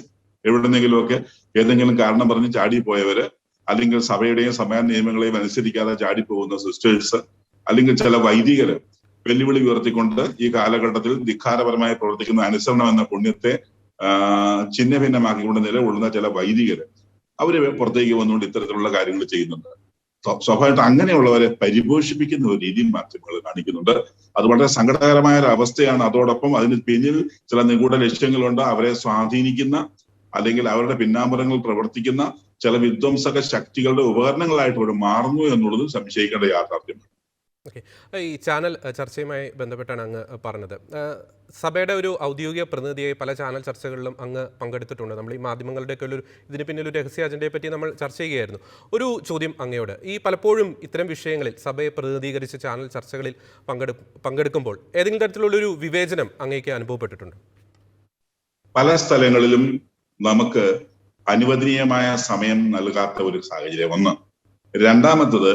എവിടെന്നെങ്കിലുമൊക്കെ ഏതെങ്കിലും കാരണം പറഞ്ഞ് ചാടിപ്പോയവര്, അല്ലെങ്കിൽ സഭയുടെയും സമയ നിയമങ്ങളെയും അനുസരിക്കാതെ ചാടിപ്പോകുന്ന സിസ്റ്റേഴ്സ്, അല്ലെങ്കിൽ ചില വൈദികര് വെല്ലുവിളി ഉയർത്തിക്കൊണ്ട് ഈ കാലഘട്ടത്തിൽ ധിക്കാരപരമായി പ്രവർത്തിക്കുന്ന അനുസരണം എന്ന പുണ്യത്തെ ഛിന്ന ഭിന്നമാക്കിക്കൊണ്ട് നിലകൊള്ളുന്ന ചില വൈദികര് അവര് പുറത്തേക്ക് വന്നുകൊണ്ട് ഇത്തരത്തിലുള്ള കാര്യങ്ങൾ ചെയ്യുന്നുണ്ട്. സ്വാഭാവികമായിട്ട് അങ്ങനെയുള്ളവരെ പരിപോഷിപ്പിക്കുന്ന ഒരു രീതി മാധ്യമങ്ങൾ കാണിക്കുന്നുണ്ട്. അത് വളരെ സങ്കടകരമായ ഒരു അവസ്ഥയാണ്. അതോടൊപ്പം അതിന് പിന്നിൽ ചില നിഗൂഢ ലക്ഷ്യങ്ങളുണ്ട്. അവരെ സ്വാധീനിക്കുന്ന അല്ലെങ്കിൽ അവരുടെ പിന്നാമ്പുറങ്ങൾ പ്രവർത്തിക്കുന്ന ചില വിധ്വംസക ശക്തികളുടെ ഉപകരണങ്ങളായിട്ട് അവർ മാറുന്നു എന്നുള്ളത് സംശയിക്കേണ്ട യാഥാർത്ഥ്യമാണ്. ഓക്കെ, ഈ ചാനൽ ചർച്ചയുമായി ബന്ധപ്പെട്ടാണ് അങ്ങ് പറഞ്ഞത്. സഭയുടെ ഒരു ഔദ്യോഗിക പ്രതിനിധിയായി പല ചാനൽ ചർച്ചകളിലും അങ്ങ് പങ്കെടുത്തിട്ടുണ്ട്. നമ്മൾ ഈ മാധ്യമങ്ങളുടെയൊക്കെ ഇതിന് പിന്നിൽ ഒരു രഹസ്യ അജണ്ടയെ പറ്റി നമ്മൾ ചർച്ച ചെയ്യുകയായിരുന്നു. ഒരു ചോദ്യം അങ്ങയോട്, ഈ പലപ്പോഴും ഇത്തരം വിഷയങ്ങളിൽ സഭയെ പ്രതിനിധീകരിച്ച് ചാനൽ ചർച്ചകളിൽ പങ്കെടുക്കുമ്പോൾ ഏതെങ്കിലും തരത്തിലുള്ളൊരു വിവേചനം അങ്ങേക്ക് അനുഭവപ്പെട്ടിട്ടുണ്ട്? പല സ്ഥലങ്ങളിലും നമുക്ക് അനുവദനീയമായ സമയം നൽകാത്ത ഒരു സാഹചര്യം ഒന്ന്. രണ്ടാമത്തത്,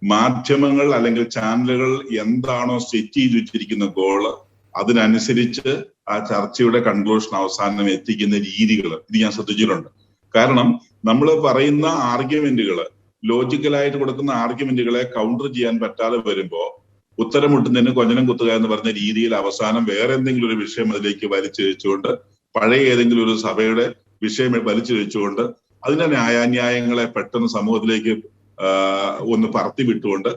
മാധ്യമങ്ങൾ അല്ലെങ്കിൽ ചാനലുകൾ എന്താണോ സെറ്റ് ചെയ്ത് വെച്ചിരിക്കുന്ന ഗോള് അതിനനുസരിച്ച് ആ ചർച്ചയുടെ കൺക്ലൂഷൻ അവസാനം എത്തിക്കുന്ന രീതികൾ ഇത് ഞാൻ ശ്രദ്ധിച്ചിട്ടുണ്ട്. കാരണം നമ്മൾ പറയുന്ന ആർഗ്യുമെന്റുകൾ, ലോജിക്കലായിട്ട് കൊടുക്കുന്ന ആർഗ്യുമെന്റുകളെ കൗണ്ടർ ചെയ്യാൻ പറ്റാതെ വരുമ്പോ ഉത്തരം മുട്ടുന്നതിന് കൊഞ്ഞനം കുത്തുക എന്ന് പറഞ്ഞ രീതിയിൽ അവസാനം വേറെ എന്തെങ്കിലും ഒരു വിഷയം അതിലേക്ക് വലിച്ചിഴച്ചുകൊണ്ട്, പഴയ ഏതെങ്കിലും ഒരു സഭയുടെ വിഷയം വലിച്ചിഴച്ചുകൊണ്ട് അതിന്റെ ന്യായാന്യായങ്ങളെ പെട്ടെന്ന് സമൂഹത്തിലേക്ക് ഒന്ന് പറത്തി വിട്ടുകൊണ്ട്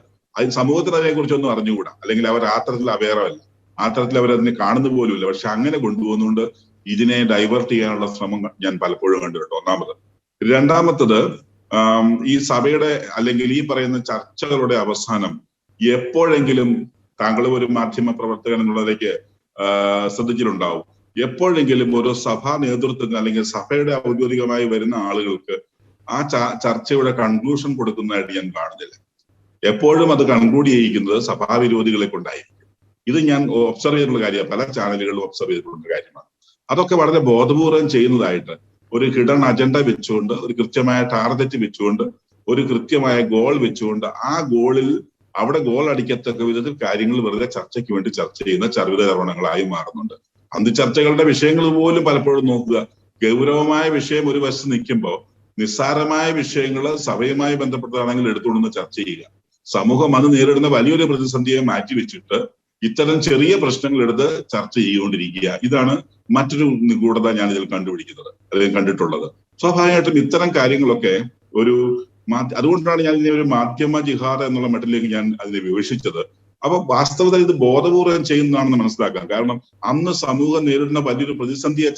സമൂഹത്തിന് അതിനെക്കുറിച്ചൊന്നും അറിഞ്ഞുകൂടാ, അല്ലെങ്കിൽ അവർ ആ തരത്തിൽ അവെയറല്ല, ആ തരത്തിൽ അവരതിനെ കാണുന്ന പോലുമില്ല. പക്ഷെ അങ്ങനെ കൊണ്ടുപോകുന്നതുകൊണ്ട് ഇതിനെ ഡൈവേർട്ട് ചെയ്യാനുള്ള ശ്രമം ഞാൻ പലപ്പോഴും കണ്ടിട്ടുണ്ട്. ഒന്നാമത്. രണ്ടാമത്തത്, ഈ സഭയുടെ അല്ലെങ്കിൽ ഈ പറയുന്ന ചർച്ചകളുടെ അവസാനം എപ്പോഴെങ്കിലും താങ്കൾ ഒരു മാധ്യമ പ്രവർത്തകൻ എന്നുള്ളതിലേക്ക് ശ്രദ്ധിച്ചിട്ടുണ്ടാവും, എപ്പോഴെങ്കിലും ഒരു സഭാ നേതൃത്വത്തിന് അല്ലെങ്കിൽ സഭയുടെ ഔദ്യോഗികമായി വരുന്ന ആളുകൾക്ക് ആ ചർച്ചയുടെ കൺക്ലൂഷൻ കൊടുക്കുന്നതായിട്ട് ഞാൻ കാണുന്നില്ല. എപ്പോഴും അത് കൺക്ലൂഡ് ചെയ്യിക്കുന്നത് സഭാവിരോധികളെ കൊണ്ടായിരിക്കും. ഇത് ഞാൻ ഒബ്സർവ് ചെയ്തിട്ടുള്ള കാര്യമാണ്, പല ചാനലുകളിലും ഒബ്സർവ് ചെയ്തിട്ടുള്ള കാര്യമാണ്. അതൊക്കെ വളരെ ബോധപൂർവം ചെയ്യുന്നതായിട്ട് ഒരു ഹിഡൻ അജണ്ട വെച്ചുകൊണ്ട്, ഒരു കൃത്യമായ ടാർഗറ്റ് വെച്ചുകൊണ്ട്, ഒരു കൃത്യമായ ഗോൾ വെച്ചുകൊണ്ട് ആ ഗോളിൽ അവിടെ ഗോൾ അടിക്കത്തക്ക വിധത്തിൽ കാര്യങ്ങൾ വെറുതെ ചർച്ചയ്ക്ക് വേണ്ടി ചർച്ച ചെയ്യുന്ന ചർവിതകരണങ്ങളായി മാറുന്നുണ്ട്. അന്ത് ചർച്ചകളുടെ വിഷയങ്ങൾ പോലും പലപ്പോഴും നോക്കുക, ഗൗരവമായ വിഷയം ഒരു വശത്ത് നിൽക്കുമ്പോൾ നിസ്സാരമായ വിഷയങ്ങൾ സഭയുമായി ബന്ധപ്പെട്ടതാണെങ്കിൽ എടുത്തുകൊണ്ടെന്ന് ചർച്ച ചെയ്യുക. സമൂഹം അത് നേരിടുന്ന വലിയൊരു പ്രതിസന്ധിയെ മാറ്റിവെച്ചിട്ട് ഇത്തരം ചെറിയ പ്രശ്നങ്ങൾ എടുത്ത് ചർച്ച ചെയ്തുകൊണ്ടിരിക്കുക. ഇതാണ് മറ്റൊരു നിഗൂഢത ഞാൻ ഇതിൽ കണ്ടുപിടിക്കുന്നത് അല്ലെങ്കിൽ കണ്ടിട്ടുള്ളത്. സ്വാഭാവികമായിട്ടും ഇത്തരം കാര്യങ്ങളൊക്കെ അതുകൊണ്ടാണ് ഞാൻ ഇതിനെ ഒരു മാധ്യമ ജിഹാദ് എന്നുള്ള മട്ടിലേക്ക് ഞാൻ അതിനെ വിവക്ഷിച്ചത്. അപ്പൊ വാസ്തവത്തിൽ ഇത് ബോധപൂർവം ചെയ്യുന്നതാണെന്ന് മനസ്സിലാക്കാം. കാരണം അന്ന് സമൂഹം നേരിടുന്ന വലിയൊരു പ്രതിസന്ധിയെ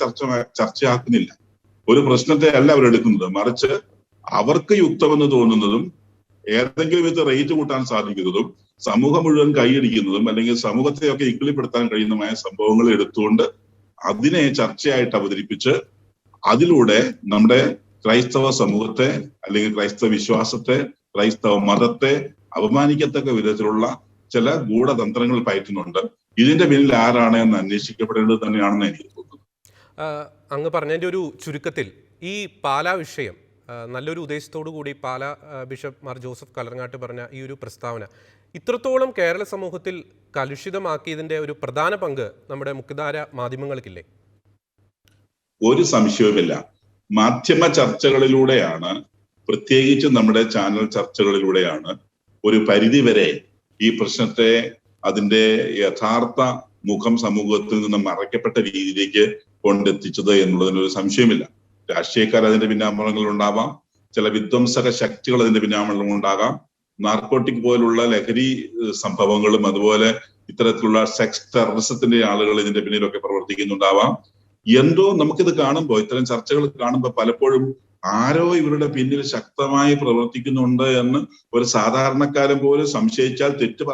ചർച്ചയാക്കുന്നില്ല, ഒരു പ്രശ്നത്തെ അല്ല അവരെടുക്കുന്നത്, മറിച്ച് അവർക്ക് യുക്തമെന്ന് തോന്നുന്നതും ഏതെങ്കിലും വിധത്തിൽ റേറ്റ് കൂട്ടാൻ സാധിക്കുന്നതും സമൂഹം മുഴുവൻ കൈയടിക്കുന്നതും അല്ലെങ്കിൽ സമൂഹത്തെയൊക്കെ ഇക്കിളിപ്പെടുത്താൻ കഴിയുന്നതുമായ സംഭവങ്ങൾ എടുത്തുകൊണ്ട് അതിനെ ചർച്ചയായിട്ട് അവതരിപ്പിച്ച് അതിലൂടെ നമ്മുടെ ക്രൈസ്തവ സമൂഹത്തെ അല്ലെങ്കിൽ ക്രൈസ്തവ വിശ്വാസത്തെ, ക്രൈസ്തവ മതത്തെ അപമാനിക്കത്തക്ക വിധത്തിലുള്ള ചില ഗൂഢതന്ത്രങ്ങൾ പയറ്റുന്നുണ്ട്. ഇതിന്റെ പിന്നിൽ ആരാണ് എന്ന് അന്വേഷിക്കപ്പെടേണ്ടത് തന്നെയാണെന്ന് എനിക്ക് തോന്നുന്നു. അങ്ങ് പറഞ്ഞതിൻ്റെ ഒരു ചുരുക്കത്തിൽ ഈ പാലാ വിഷയം നല്ലൊരു ഉദ്ദേശത്തോടു കൂടി പാലാ ബിഷപ്പ് മാർ ജോസഫ് കല്ലറങ്ങാട്ട് പറഞ്ഞ ഈ ഒരു പ്രസ്താവന ഇത്രത്തോളം കേരള സമൂഹത്തിൽ കലുഷിതമാക്കിയതിൻ്റെ ഒരു പ്രധാന പങ്ക് നമ്മുടെ മുഖ്യധാര മാധ്യമങ്ങൾക്കില്ലേ? ഒരു സംശയവുമില്ല. മാധ്യമ ചർച്ചകളിലൂടെയാണ്, പ്രത്യേകിച്ച് നമ്മുടെ ചാനൽ ചർച്ചകളിലൂടെയാണ് ഒരു പരിധിവരെ ഈ പ്രശ്നത്തെ അതിന്റെ യഥാർത്ഥ മുഖം സമൂഹത്തിൽ നിന്ന് മറയ്ക്കപ്പെട്ട രീതിയിലേക്ക് കൊണ്ടെത്തിച്ചത് എന്നുള്ളതിനൊരു സംശയമില്ല. രാഷ്ട്രീയക്കാർ അതിന്റെ പിന്നാമ്പുറങ്ങൾ ഉണ്ടാവാം, ചില വിധ്വംസക ശക്തികൾ അതിന്റെ പിന്നാമ്പുറങ്ങൾ ഉണ്ടാകാം, നാർക്കോട്ടിക് പോലുള്ള ലഹരി സംഭവങ്ങളും അതുപോലെ ഇത്തരത്തിലുള്ള സെക്സ് ടെററിസത്തിന്റെ ആളുകൾ ഇതിന്റെ പിന്നിലൊക്കെ പ്രവർത്തിക്കുന്നുണ്ടാവാം. എന്തോ നമുക്കിത് കാണുമ്പോൾ, ഇത്തരം ചർച്ചകൾ കാണുമ്പോൾ പലപ്പോഴും ആരോ ഇവരുടെ പിന്നിൽ ശക്തമായി പ്രവർത്തിക്കുന്നുണ്ട് എന്ന് ഒരു സാധാരണക്കാരൻ പോലും സംശയിച്ചാൽ തെറ്റ്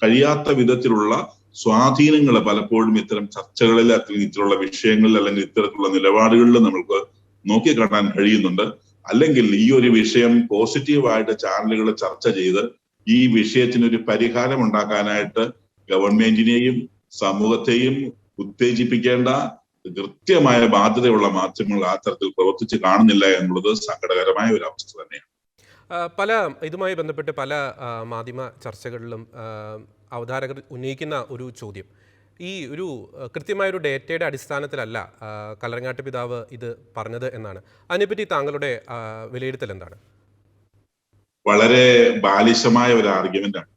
കഴിയാത്ത വിധത്തിലുള്ള സ്വാധീനങ്ങൾ പലപ്പോഴും ഇത്തരം ചർച്ചകളിൽ അല്ലെങ്കിൽ ഇത്തരമുള്ള വിഷയങ്ങളിൽ അല്ലെങ്കിൽ ഇത്തരത്തിലുള്ള നിലപാടുകളിൽ നമ്മൾക്ക് നോക്കിക്കാണാൻ കഴിയുന്നുണ്ട്. അല്ലെങ്കിൽ ഈ ഒരു വിഷയം പോസിറ്റീവായിട്ട് ചാനലുകൾ ചർച്ച ചെയ്ത് ഈ വിഷയത്തിനൊരു പരിഹാരം ഉണ്ടാക്കാനായിട്ട് ഗവൺമെന്റിനെയും സമൂഹത്തെയും ഉത്തേജിപ്പിക്കേണ്ട കൃത്യമായ ബാധ്യതയുള്ള മാധ്യമങ്ങൾ ആ തരത്തിൽ പ്രവർത്തിച്ച് കാണുന്നില്ല എന്നുള്ളത് സങ്കടകരമായ ഒരു അവസ്ഥ തന്നെയാണ്. ഇതുമായി ബന്ധപ്പെട്ട് പല മാധ്യമ ചർച്ചകളിലും അവതാരകർ ഉന്നയിക്കുന്ന ഒരു ചോദ്യം, ഈ ഒരു കൃത്യമായൊരു ഡേറ്റയുടെ അടിസ്ഥാനത്തിലല്ല കല്ലറങ്ങാട്ട് പിതാവ് ഇത് പറഞ്ഞത് എന്നാണ്. അതിനെപ്പറ്റി താങ്കളുടെ വിലയിരുത്തൽ എന്താണ്? വളരെ ബാലിശമായ ഒരു ആർഗ്യുമെന്റ് ആണ്.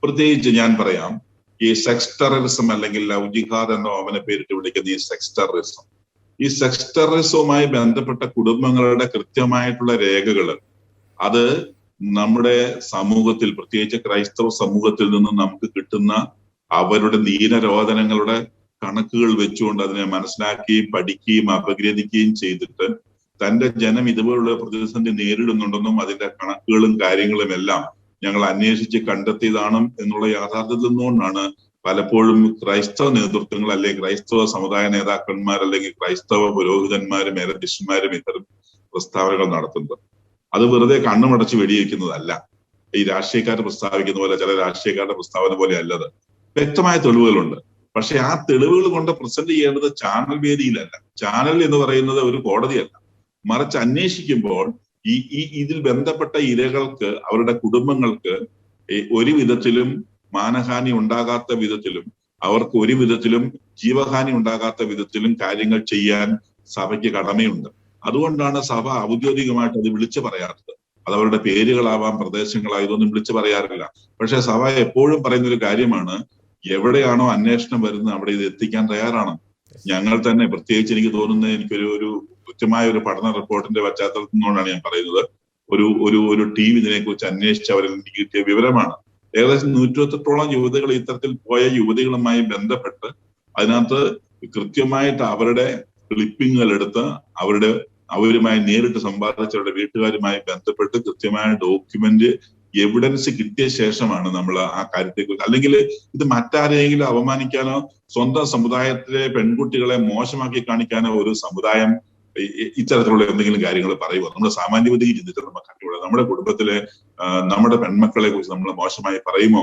പ്രത്യേകിച്ച് ഞാൻ പറയാം, ഈ സെക്സ് ടെററിസം അല്ലെങ്കിൽ ലവ് ജിഹാദ് എന്ന ഓമന പേരിട്ട് വിളിക്കുന്ന ഈ സെക്സ് ടെററിസവുമായി ബന്ധപ്പെട്ട കുടുംബങ്ങളുടെ കൃത്യമായിട്ടുള്ള രേഖകൾ അത് നമ്മുടെ സമൂഹത്തിൽ, പ്രത്യേകിച്ച് ക്രൈസ്തവ സമൂഹത്തിൽ നിന്ന് നമുക്ക് കിട്ടുന്ന അവരുടെ ദീനരോധനങ്ങളുടെ കണക്കുകൾ വെച്ചുകൊണ്ട് അതിനെ മനസ്സിലാക്കുകയും പഠിക്കുകയും അപഗ്രഥിക്കുകയും ചെയ്തിട്ട് തന്റെ ജനം ഇതുപോലുള്ള പ്രതിസന്ധി നേരിടുന്നുണ്ടെന്നും അതിന്റെ കണക്കുകളും കാര്യങ്ങളും എല്ലാം ഞങ്ങൾ അന്വേഷിച്ച് കണ്ടെത്തിയതാണ് എന്നുള്ള യാഥാർത്ഥ്യത്തിൽ നിന്നുകൊണ്ടാണ് പലപ്പോഴും ക്രൈസ്തവ നേതൃത്വങ്ങൾ അല്ലെങ്കിൽ ക്രൈസ്തവ സമുദായ നേതാക്കന്മാർ അല്ലെങ്കിൽ ക്രൈസ്തവ പുരോഹിതന്മാരും മേലധ്യക്ഷന്മാരും ഇത്തരം പ്രസ്താവനകൾ നടത്തുന്നത്. അത് വെറുതെ കണ്ണുമടച്ച് വെടിവെക്കുന്നതല്ല. ഈ രാഷ്ട്രീയക്കാർ പ്രസ്താവിക്കുന്ന പോലെ, ചില രാഷ്ട്രീയക്കാരുടെ പ്രസ്താവന പോലെ അല്ലത്. വ്യക്തമായ തെളിവുകളുണ്ട്. പക്ഷെ ആ തെളിവുകൾ കൊണ്ട് പ്രസന്റ് ചെയ്യേണ്ടത് ചാനൽ വേദിയിലല്ല. ചാനൽ എന്ന് പറയുന്നത് ഒരു കോടതിയല്ല. മറിച്ച് അന്വേഷിക്കുമ്പോൾ ഇതിൽ ബന്ധപ്പെട്ട ഇരകൾക്ക്, അവരുടെ കുടുംബങ്ങൾക്ക് ഒരു വിധത്തിലും മാനഹാനി ഉണ്ടാകാത്ത വിധത്തിലും അവർക്ക് ഒരു വിധത്തിലും ജീവഹാനി ഉണ്ടാകാത്ത വിധത്തിലും കാര്യങ്ങൾ ചെയ്യാൻ സഭയ്ക്ക് കടമയുണ്ട്. അതുകൊണ്ടാണ് സഭ ഔദ്യോഗികമായിട്ട് അത് വിളിച്ചു പറയാത്തത്. അത് അവരുടെ പേരുകളാവാം, പ്രദേശങ്ങളാവാം, ഇതൊന്നും വിളിച്ചു പറയാറില്ല. പക്ഷെ സഭ എപ്പോഴും പറയുന്ന ഒരു കാര്യമാണ്, എവിടെയാണോ അന്വേഷണം വരുന്നത് അവിടെ ഇത് എത്തിക്കാൻ തയ്യാറാണ്. ഞങ്ങൾ തന്നെ, പ്രത്യേകിച്ച് എനിക്ക് തോന്നുന്നത്, എനിക്കൊരു കൃത്യമായ ഒരു പഠന റിപ്പോർട്ടിന്റെ പശ്ചാത്തലത്തിൽ നിന്നുകൊണ്ടാണ് ഞാൻ പറയുന്നത്, ഒരു ടീം ഇതിനെക്കുറിച്ച് അന്വേഷിച്ച് അവരിൽ എനിക്ക് കിട്ടിയ വിവരമാണ്. ഏകദേശം 128ഓളം യുവതികൾ ഇത്തരത്തിൽ പോയ യുവതികളുമായി ബന്ധപ്പെട്ട് അതിനകത്ത് കൃത്യമായിട്ട് അവരുടെ ക്ലിപ്പിങ്ങുകൾ എടുത്ത് അവരുമായി നേരിട്ട് സംവാദിച്ചവരുടെ വീട്ടുകാരുമായി ബന്ധപ്പെട്ട് കൃത്യമായ ഡോക്യുമെന്റ് എവിഡൻസ് കിട്ടിയ ശേഷമാണ് നമ്മൾ ആ കാര്യത്തെക്കുറിച്ച്, അല്ലെങ്കിൽ ഇത് മറ്റാരെങ്കിലും അപമാനിക്കാനോ സ്വന്തം സമുദായത്തിലെ പെൺകുട്ടികളെ മോശമാക്കി കാണിക്കാനോ ഒരു സമുദായം ഇത്തരത്തിലുള്ള എന്തെങ്കിലും കാര്യങ്ങൾ പറയുമോ? നമ്മുടെ സാമാന്യബുദ്ധിക്ക് ചിന്തിച്ചാൽ നമുക്ക് അറിയുള്ളൂ. നമ്മുടെ കുടുംബത്തിലെ നമ്മുടെ പെൺമക്കളെ കുറിച്ച് നമ്മൾ മോശമായി പറയുമോ?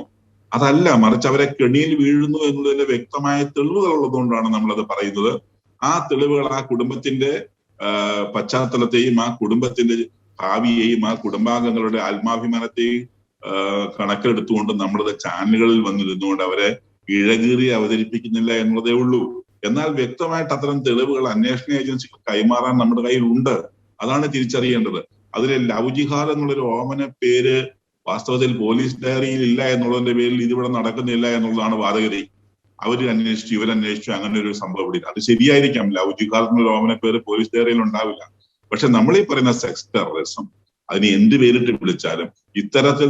അതല്ല, മറിച്ച് അവരെ കെണിയിൽ വീഴുന്നു എന്നുള്ളതിന്റെ വ്യക്തമായ തെളിവുകൾ ഉള്ളതുകൊണ്ടാണ് നമ്മളത് പറയുന്നത്. ആ തെളിവുകൾ ആ കുടുംബത്തിന്റെ പശ്ചാത്തലത്തെയും ആ കുടുംബത്തിന്റെ ഭാവിയെയും ആ കുടുംബാംഗങ്ങളുടെ ആത്മാഭിമാനത്തെയും കണക്കിലെടുത്തുകൊണ്ട് നമ്മളത് ചാനലുകളിൽ വന്നിരുന്നുകൊണ്ട് അവരെ ഇഴകീറി അവതരിപ്പിക്കുന്നില്ല എന്നുള്ളതേ ഉള്ളൂ. എന്നാൽ വ്യക്തമായിട്ട് അത്തരം തെളിവുകൾ അന്വേഷണ ഏജൻസികൾ കൈമാറാൻ നമ്മുടെ കയ്യിൽ ഉണ്ട്. അതാണ് തിരിച്ചറിയേണ്ടത്. അതിലെ ലവ് ജിഹാദ് എന്നുള്ളൊരു ഓമന പേര് വാസ്തവത്തിൽ പോലീസ് ഡയറിയിൽ ഇല്ല എന്നുള്ളതിന്റെ പേരിൽ ഇതിവിടെ നടക്കുന്നില്ല എന്നുള്ളതാണ് വാദഗതി. അവരന്വേഷിച്ചു, ഇവരന്വേഷിച്ചു, അങ്ങനെ ഒരു സംഭവം ഇല്ല. അത് ശരിയായിരിക്കാം, ലവ് ജിഹാദ് എന്നുള്ള ഓമന പേര് പോലീസ് ഡയറിയിൽ ഉണ്ടാവില്ല. പക്ഷെ നമ്മളീ പറയുന്ന സെക്സ് ടെററിസം, അതിന് എന്ത് പേരിട്ട് വിളിച്ചാലും ഇത്തരത്തിൽ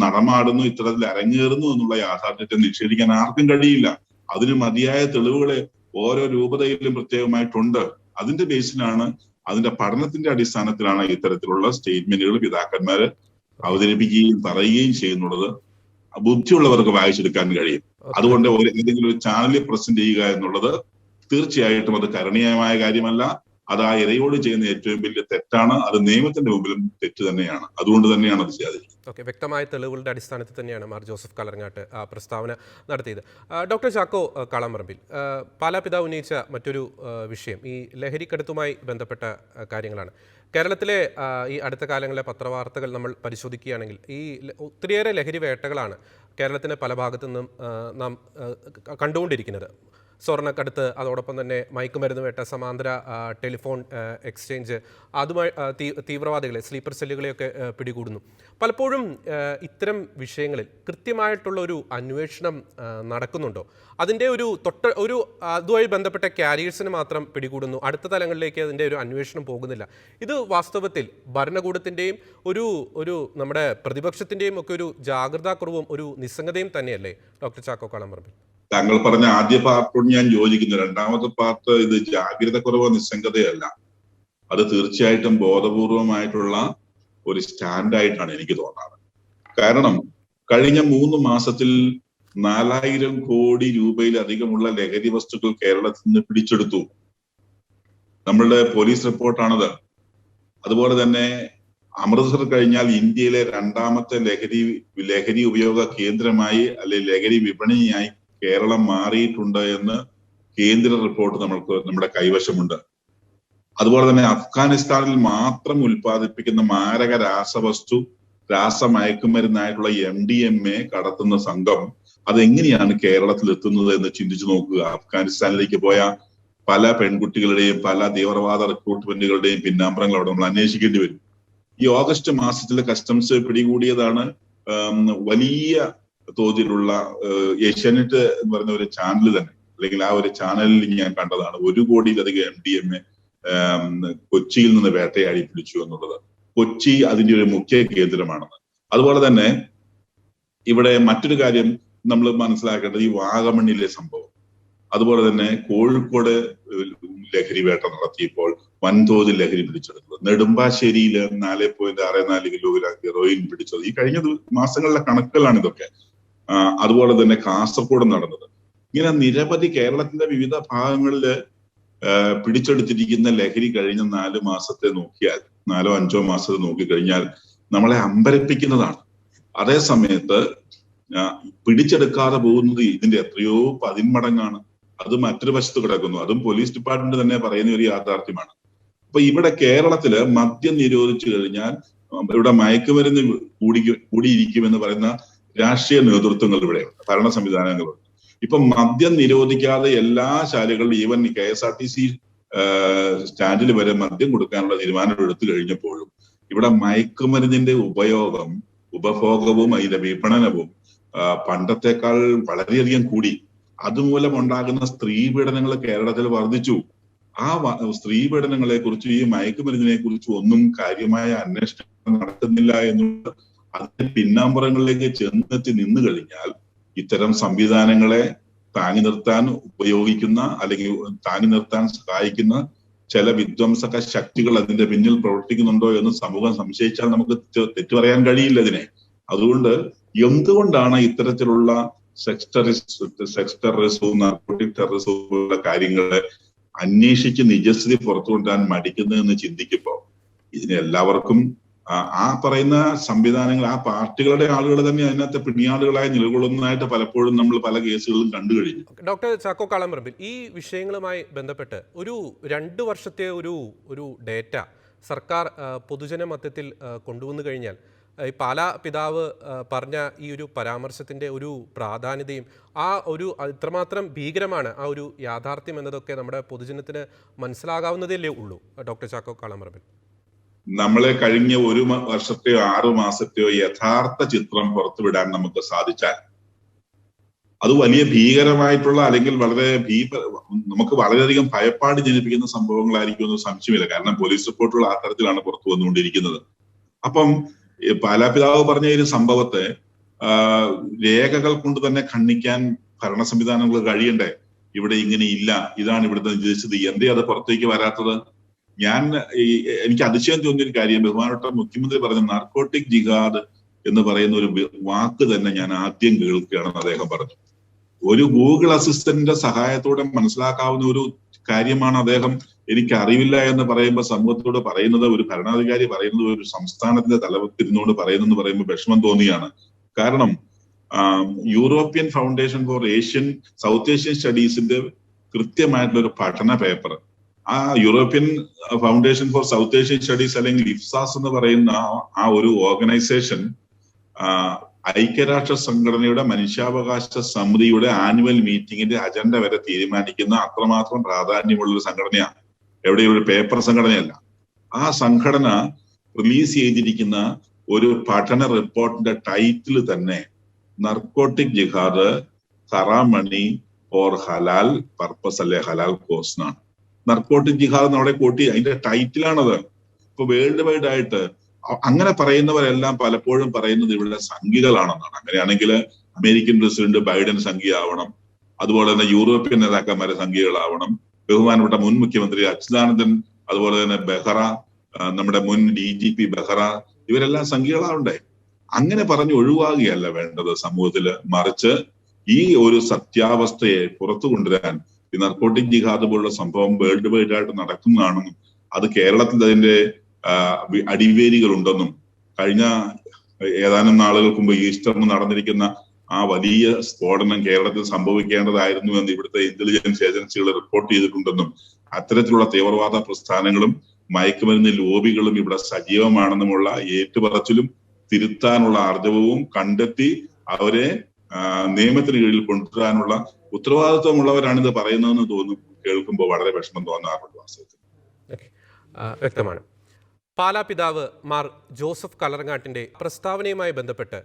നടമാടുന്നു, ഇത്തരത്തിൽ അരങ്ങേറുന്നു എന്നുള്ള യാഥാർത്ഥ്യത്തെ നിഷേധിക്കാൻ ആർക്കും കഴിയില്ല. അതിന് മതിയായ തെളിവുകളെ ഓരോ രൂപതയിലും പ്രത്യേകമായിട്ടുണ്ട്. അതിന്റെ ബേസിലാണ്, അതിന്റെ പഠനത്തിന്റെ അടിസ്ഥാനത്തിലാണ് ഇത്തരത്തിലുള്ള സ്റ്റേറ്റ്മെന്റുകൾ പിതാക്കന്മാര് അവതരിപ്പിക്കുകയും പറയുകയും ചെയ്യുന്നുള്ളത്. ബുദ്ധിയുള്ളവർക്ക് വായിച്ചെടുക്കാൻ കഴിയും. അതുകൊണ്ട് ഏതെങ്കിലും ഒരു ചാനലിൽ പ്രസന്റ് ചെയ്യുക എന്നുള്ളത് തീർച്ചയായിട്ടും അത് കരണീയമായ കാര്യമല്ല. അത് ആ ഇരയോട് ചെയ്യുന്ന ഏറ്റവും വലിയ തെറ്റാണ്. അത് നിയമത്തിന്റെ മുമ്പിലും തെറ്റ് തന്നെയാണ്. അതുകൊണ്ട് തന്നെയാണ് അത് ചെയ്യാതിരിക്കുന്നത്. ഓക്കെ, വ്യക്തമായ തെളിവുകളുടെ അടിസ്ഥാനത്തിൽ തന്നെയാണ് മാർ ജോസഫ് കല്ലറങ്ങാട്ട് ആ പ്രസ്താവന നടത്തിയത്. ഡോക്ടർ ചാക്കോ കാളാമ്പറമ്പിൽ, പാല പിതാവ് ഉന്നയിച്ച മറ്റൊരു വിഷയം ഈ ലഹരിക്കടത്തുമായി ബന്ധപ്പെട്ട കാര്യങ്ങളാണ്. കേരളത്തിലെ ഈ അടുത്ത കാലങ്ങളിലെ പത്രവാർത്തകൾ നമ്മൾ പരിശോധിക്കുകയാണെങ്കിൽ ഈ ഒത്തിരിയേറെ ലഹരി വേട്ടകളാണ് കേരളത്തിൻ്റെ പല ഭാഗത്തു നിന്നും നാം കണ്ടുകൊണ്ടിരിക്കുന്നത്. സ്വർണ്ണക്കടത്ത്, അതോടൊപ്പം തന്നെ മയക്കുമരുന്ന് വേട്ട, സമാന്തര ടെലിഫോൺ എക്സ്ചേഞ്ച്, അതുമായി തീവ്രവാദികളെ, സ്ലീപ്പർ സെല്ലുകളെയൊക്കെ പിടികൂടുന്നു. പലപ്പോഴും ഇത്തരം വിഷയങ്ങളിൽ കൃത്യമായിട്ടുള്ള ഒരു അന്വേഷണം നടക്കുന്നുണ്ടോ? അതിൻ്റെ അതുമായി ബന്ധപ്പെട്ട ക്യാരിയേഴ്സിന് മാത്രം പിടികൂടുന്നു, അടുത്ത തലങ്ങളിലേക്ക് അതിൻ്റെ ഒരു അന്വേഷണം പോകുന്നില്ല. ഇത് വാസ്തവത്തിൽ ഭരണകൂടത്തിൻ്റെയും ഒരു നമ്മുടെ പ്രതിപക്ഷത്തിൻ്റെയും ഒക്കെ ഒരു ജാഗ്രതാക്കുറവും ഒരു നിസ്സംഗതയും തന്നെയല്ലേ ഡോക്ടർ ചാക്കോ കാളാമ്പറമ്പിൽ? താങ്കൾ പറഞ്ഞ ആദ്യ പാർട്ടോട് ഞാൻ യോജിക്കുന്നു. രണ്ടാമത്തെ പാർട്ട് ഇത് ജാഗ്രത കുറവോ നിസ്സംഗതയല്ല. അത് തീർച്ചയായിട്ടും ബോധപൂർവമായിട്ടുള്ള ഒരു സ്റ്റാൻഡായിട്ടാണ് എനിക്ക് തോന്നുന്നത്. കാരണം കഴിഞ്ഞ 3 മാസത്തിൽ 4000 കോടി രൂപയിലധികമുള്ള ലഹരി വസ്തുക്കൾ കേരളത്തിൽ നിന്ന് പിടിച്ചെടുത്തു. നമ്മളുടെ പോലീസ് റിപ്പോർട്ടാണത്. അതുപോലെ തന്നെ അമൃത്സർ കഴിഞ്ഞാൽ ഇന്ത്യയിലെ 2ാമത്തെ ലഹരി ഉപയോഗ കേന്ദ്രമായി അല്ലെങ്കിൽ ലഹരി വിപണിയായി കേരളം മാറിയിട്ടുണ്ട് എന്ന് കേന്ദ്ര റിപ്പോർട്ട് നമ്മുടെ കൈവശമുണ്ട്. അതുപോലെ തന്നെ അഫ്ഗാനിസ്ഥാനിൽ മാത്രം ഉൽപ്പാദിപ്പിക്കുന്ന മാരക രാസമയക്കുമരുന്നായിട്ടുള്ള MDMA കടത്തുന്ന സംഘം അതെങ്ങനെയാണ് കേരളത്തിൽ എത്തുന്നത് എന്ന് ചിന്തിച്ചു നോക്കുക. അഫ്ഗാനിസ്ഥാനിലേക്ക് പോയ പല പെൺകുട്ടികളുടെയും പല തീവ്രവാദ റിക്രൂട്ട്മെന്റുകളുടെയും പിന്നാമ്പറങ്ങൾ അവിടെ നമ്മൾ അന്വേഷിക്കേണ്ടി വരും. ഈ ഓഗസ്റ്റ് മാസത്തിൽ കസ്റ്റംസ് പിടികൂടിയതാണ് വലിയ തോതിലുള്ള ഏഷ്യാനെറ്റ് എന്ന് പറയുന്ന ഒരു ചാനൽ തന്നെ, അല്ലെങ്കിൽ ആ ഒരു ചാനലിൽ ഞാൻ കണ്ടതാണ് 1 കോടിയിലധികം MDMA കൊച്ചിയിൽ നിന്ന് വേട്ടയാടി പിടിച്ചു എന്നുള്ളത്. കൊച്ചി അതിന്റെ ഒരു മുഖ്യ കേന്ദ്രമാണെന്ന്. അതുപോലെ തന്നെ ഇവിടെ മറ്റൊരു കാര്യം നമ്മൾ മനസ്സിലാക്കേണ്ടത് ഈ വാഗമണ്ണിലെ സംഭവം, അതുപോലെ തന്നെ കോഴിക്കോട് ലഹരി വേട്ട നടത്തിയപ്പോൾ വൻതോതിൽ ലഹരി പിടിച്ചെടുത്തത്, നെടുമ്പാശ്ശേരിയിൽ 4.64 കിലോ ഹെറോയിൻ പിടിച്ചത്, ഈ കഴിഞ്ഞ മാസങ്ങളിലെ കണക്കുകളാണ് ഇതൊക്കെ. അതുപോലെ തന്നെ കാസർഗോഡ് നടന്നത്. ഇങ്ങനെ നിരവധി കേരളത്തിന്റെ വിവിധ ഭാഗങ്ങളില് പിടിച്ചെടുത്തിരിക്കുന്ന ലഹരി കഴിഞ്ഞ 4 മാസത്തെ നോക്കിയാൽ, 4-5 മാസത്തെ നോക്കിക്കഴിഞ്ഞാൽ നമ്മളെ അമ്പരപ്പിക്കുന്നതാണ്. അതേ സമയത്ത് പിടിച്ചെടുക്കാതെ പോകുന്നത് ഇതിന്റെ എത്രയോ 10 മടങ്ങാണ്. അത് മറ്റൊരു വശത്ത് കിടക്കുന്നു. അതും പോലീസ് ഡിപ്പാർട്ട്മെന്റ് തന്നെ പറയുന്ന ഒരു യാഥാർത്ഥ്യമാണ്. അപ്പൊ ഇവിടെ കേരളത്തില് മദ്യം നിരോധിച്ചു കഴിഞ്ഞാൽ ഇവിടെ മയക്കുമരുന്ന് കൂടിയിരിക്കുമെന്ന് പറയുന്ന രാഷ്ട്രീയ നേതൃത്വങ്ങൾ ഇവിടെയുണ്ട്, ഭരണ സംവിധാനങ്ങളുണ്ട്. ഇപ്പൊ മദ്യം നിരോധിക്കാതെ എല്ലാ ശാലകളിലും, ഈവൻ KSRTC സ്റ്റാൻഡിൽ വരെ മദ്യം കൊടുക്കാനുള്ള തീരുമാനം എടുത്തു കഴിഞ്ഞപ്പോഴും ഇവിടെ മയക്കുമരുന്നിന്റെ ഉപഭോഗവും അതിന്റെ വിപണനവും പണ്ടത്തെക്കാൾ വളരെയധികം കൂടി. അതുമൂലം ഉണ്ടാകുന്ന സ്ത്രീ പീഡനങ്ങൾ കേരളത്തിൽ വർദ്ധിച്ചു. ആ സ്ത്രീ പീഡനങ്ങളെ കുറിച്ചും ഈ മയക്കുമരുന്നിനെ കുറിച്ചും ഒന്നും കാര്യമായ അന്വേഷണം നടക്കുന്നില്ല എന്നുള്ളത് അതിന്റെ പിന്നാമ്പുറങ്ങളിലേക്ക് ചെന്നെത്തി നിന്നു കഴിഞ്ഞാൽ ഇത്തരം സംവിധാനങ്ങളെ താങ്ങി നിർത്താൻ ഉപയോഗിക്കുന്ന അല്ലെങ്കിൽ താങ്ങി നിർത്താൻ സഹായിക്കുന്ന ചില വിധ്വംസക ശക്തികൾ അതിന്റെ പിന്നിൽ പ്രവർത്തിക്കുന്നുണ്ടോ എന്ന് സമൂഹം സംശയിച്ചാൽ നമുക്ക് തെറ്റു പറയാൻ കഴിയില്ല ഇതിനെ. അതുകൊണ്ട് എന്തുകൊണ്ടാണ് ഇത്തരത്തിലുള്ള സെക്സ് ടെററിസവും നാർക്കോട്ടിക് ടെററിസവും ഉള്ള കാര്യങ്ങളെ അന്വേഷിച്ച് നിജസ്ഥിതി പുറത്തു കൊണ്ടുവരാൻ മടിക്കുന്നതെന്ന് ചിന്തിക്കുമ്പോൾ ഇതിനെല്ലാവർക്കും ആ പറയുന്ന സംവിധാനങ്ങൾ, ആ പാർട്ടികളുടെ ആളുകൾ തന്നെ അതിനകത്ത് പിണിയാളുകളായി നിലകൊള്ളുന്നതായിട്ട് പലപ്പോഴും നമ്മൾ പല കേസുകളിലും കണ്ടു കഴിഞ്ഞു. ഡോക്ടർ ചാക്കോ കാളംപറമ്പിൽ, ഈ വിഷയങ്ങളുമായി ബന്ധപ്പെട്ട് ഒരു 2 വർഷത്തെ ഒരു ഡേറ്റ സർക്കാർ പൊതുജന മധ്യത്തിൽ കൊണ്ടുവന്നു കഴിഞ്ഞാൽ ഈ പാലാ പിതാവ് പറഞ്ഞ ഈ ഒരു പരാമർശത്തിൻ്റെ ഒരു പ്രാധാന്യതയും ഇത്രമാത്രം ഭീകരമാണ് ആ ഒരു യാഥാർത്ഥ്യം എന്നതൊക്കെ നമ്മുടെ പൊതുജനത്തിന് മനസ്സിലാകാവുന്നതല്ലേ ഉള്ളൂ. ഡോക്ടർ ചാക്കോ കാളംപറമ്പിൽ, നമ്മളെ കഴിഞ്ഞ 1 വർഷത്തെയോ 6 മാസത്തെയോ യഥാർത്ഥ ചിത്രം പുറത്തുവിടാൻ നമുക്ക് സാധിച്ചാൽ അത് വലിയ ഭീകരമായിട്ടുള്ള അല്ലെങ്കിൽ നമുക്ക് വളരെയധികം ഭയപ്പാട് ജനിപ്പിക്കുന്ന സംഭവങ്ങളായിരിക്കുമെന്ന് സംശയമില്ല. കാരണം പോലീസ് റിപ്പോർട്ടുകൾ ആ തരത്തിലാണ് പുറത്തു വന്നുകൊണ്ടിരിക്കുന്നത്. അപ്പം പാലാപിതാവ് പറഞ്ഞ ഒരു സംഭവത്തെ രേഖകൾ കൊണ്ട് തന്നെ ഖണ്ഡിക്കാൻ ഭരണ സംവിധാനങ്ങൾ കഴിയണ്ടേ? ഇവിടെ ഇങ്ങനെ ഇല്ല, ഇതാണ് ഇവിടുത്തെ നിശ്ചയിച്ചത്, എന്തേ അത് പുറത്തേക്ക് വരാത്തത്? എനിക്ക് അതിശയം തോന്നിയൊരു കാര്യം, ബഹുമാനപ്പെട്ട മുഖ്യമന്ത്രി പറഞ്ഞ നാർക്കോട്ടിക് ജിഹാദ് എന്ന് പറയുന്ന ഒരു വാക്ക് തന്നെ ഞാൻ ആദ്യം കേൾക്കുകയാണെന്ന് അദ്ദേഹം പറഞ്ഞു. ഒരു ഗൂഗിൾ അസിസ്റ്റന്റിന്റെ സഹായത്തോടെ മനസ്സിലാക്കാവുന്ന ഒരു കാര്യമാണ് അദ്ദേഹം എനിക്ക് അറിവില്ല എന്ന് പറയുമ്പോൾ സമൂഹത്തോട് പറയുന്നത്, ഒരു ഭരണാധികാരി പറയുന്നത്, ഒരു സംസ്ഥാനത്തിന്റെ തലവത്തിരുന്നുകൊണ്ട് പറയുന്നെന്ന് പറയുമ്പോൾ വിഷമം തോന്നിയാണ്. കാരണം European Foundation for South Asian സ്റ്റഡീസിന്റെ കൃത്യമായിട്ടുള്ള ഒരു പഠന പേപ്പർ, ആ European Foundation for South Asian Studies അല്ലെങ്കിൽ ഇഫ്സാസ് എന്ന് പറയുന്ന ആ ഒരു ഓർഗനൈസേഷൻ ഐക്യരാഷ്ട്ര സംഘടനയുടെ മനുഷ്യാവകാശ സമിതിയുടെ ആനുവൽ മീറ്റിംഗിന്റെ അജണ്ട വരെ തീരുമാനിക്കുന്ന അത്രമാത്രം പ്രാധാന്യമുള്ള ഒരു സംഘടനയാണ്. ഒരു പേപ്പർ സംഘടനയല്ല. ആ സംഘടന റിലീസ് ചെയ്തിരിക്കുന്ന ഒരു പഠന റിപ്പോർട്ടിന്റെ ടൈറ്റിൽ തന്നെ narcotic jihad ഹറാമണി or Halaal purpose അല്ലെ ഹലാൽ കോസ് എന്നാണ്. നർക്കോട്ടിക് ജിഹാദ് നമ്മുടെ കോട്ടി അതിന്റെ ടൈറ്റിലാണത്. ഇപ്പൊ വേൾഡ് വൈഡ് ആയിട്ട് അങ്ങനെ പറയുന്നവരെല്ലാം പലപ്പോഴും പറയുന്നത് ഇവിടെ സംഖ്യകളാണെന്നാണ്. അങ്ങനെയാണെങ്കിൽ അമേരിക്കൻ പ്രസിഡന്റ് ബൈഡൻ സംഖ്യയാവണം, അതുപോലെ തന്നെ യൂറോപ്യൻ നേതാക്കന്മാരെ സംഖ്യകളാവണം, ബഹുമാനപ്പെട്ട മുൻ മുഖ്യമന്ത്രി അച്യുതാനന്ദൻ അതുപോലെ തന്നെ ബെഹ്റ, നമ്മുടെ മുൻ DGP ബെഹ്റ, ഇവരെല്ലാം സംഖ്യകളാവണ്ടേ? അങ്ങനെ പറഞ്ഞ് ഒഴിവാകുകയല്ല വേണ്ടത് സമൂഹത്തില്, മറിച്ച് ഈ ഒരു സത്യാവസ്ഥയെ പുറത്തു കൊണ്ടുവരാൻ ഈ നർക്കോട്ടിക് ജിഹാദ് പോലുള്ള സംഭവം വേൾഡ് വൈഡ് ആയിട്ട് നടക്കുന്നതാണെന്നും അത് കേരളത്തിൽ അതിന്റെ അടിവേരികൾ ഉണ്ടെന്നും കഴിഞ്ഞ ഏതാനും നാളുകൾക്ക് മുമ്പ് ഈസ്റ്ററിന് നടന്നിരിക്കുന്ന ആ വലിയ സ്ഫോടനം കേരളത്തിൽ സംഭവിക്കേണ്ടതായിരുന്നു എന്ന് ഇവിടുത്തെ ഇന്റലിജൻസ് ഏജൻസികൾ റിപ്പോർട്ട് ചെയ്തിട്ടുണ്ടെന്നും അത്തരത്തിലുള്ള തീവ്രവാദ പ്രസ്ഥാനങ്ങളും മയക്കുമരുന്ന് ലോബികളും ഇവിടെ സജീവമാണെന്നുമുള്ള ഏറ്റുപറച്ചിലും തിരുത്താനുള്ള ആർജവവും കണ്ടെത്തി അവരെ നിയമത്തിന് കീഴിൽ കൊണ്ടുവരാനുള്ള ഉത്തരവാദിത്വമുള്ളവരാണിത് പറയുന്നതെന്ന് തോന്നുന്നു. കേൾക്കുമ്പോൾ വളരെ വിഷമം തോന്നാറുണ്ട് വാസ്തവത്തിൽ. വ്യക്തമാണ്. പാലാ പിതാവ് മാർ ജോസഫ് കല്ലറങ്ങാട്ടിൻ്റെ പ്രസ്താവനയുമായി ബന്ധപ്പെട്ട്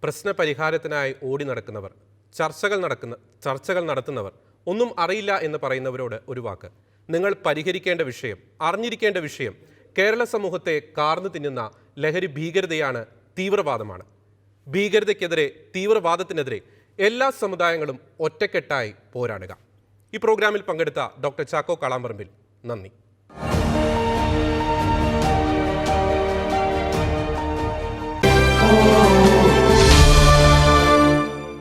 പ്രശ്നപരിഹാരത്തിനായി ഓടി നടക്കുന്നവർ, ചർച്ചകൾ നടത്തുന്നവർ, ഒന്നും അറിയില്ല എന്ന് പറയുന്നവരോട് ഒരു വാക്ക്. നിങ്ങൾ പരിഹരിക്കേണ്ട വിഷയം, അറിഞ്ഞിരിക്കേണ്ട വിഷയം കേരള സമൂഹത്തെ കാർന്നു തിന്നുന്ന ലഹരി ഭീകരതയാണ്, തീവ്രവാദമാണ്. ഭീകരതയ്ക്കെതിരെ, തീവ്രവാദത്തിനെതിരെ എല്ലാ സമുദായങ്ങളും ഒറ്റക്കെട്ടായി പോരാടുക. ഈ പ്രോഗ്രാമിൽ പങ്കെടുത്ത ഡോക്ടർ ചാക്കോ കാളാമ്പറമ്പിൽ നന്ദി.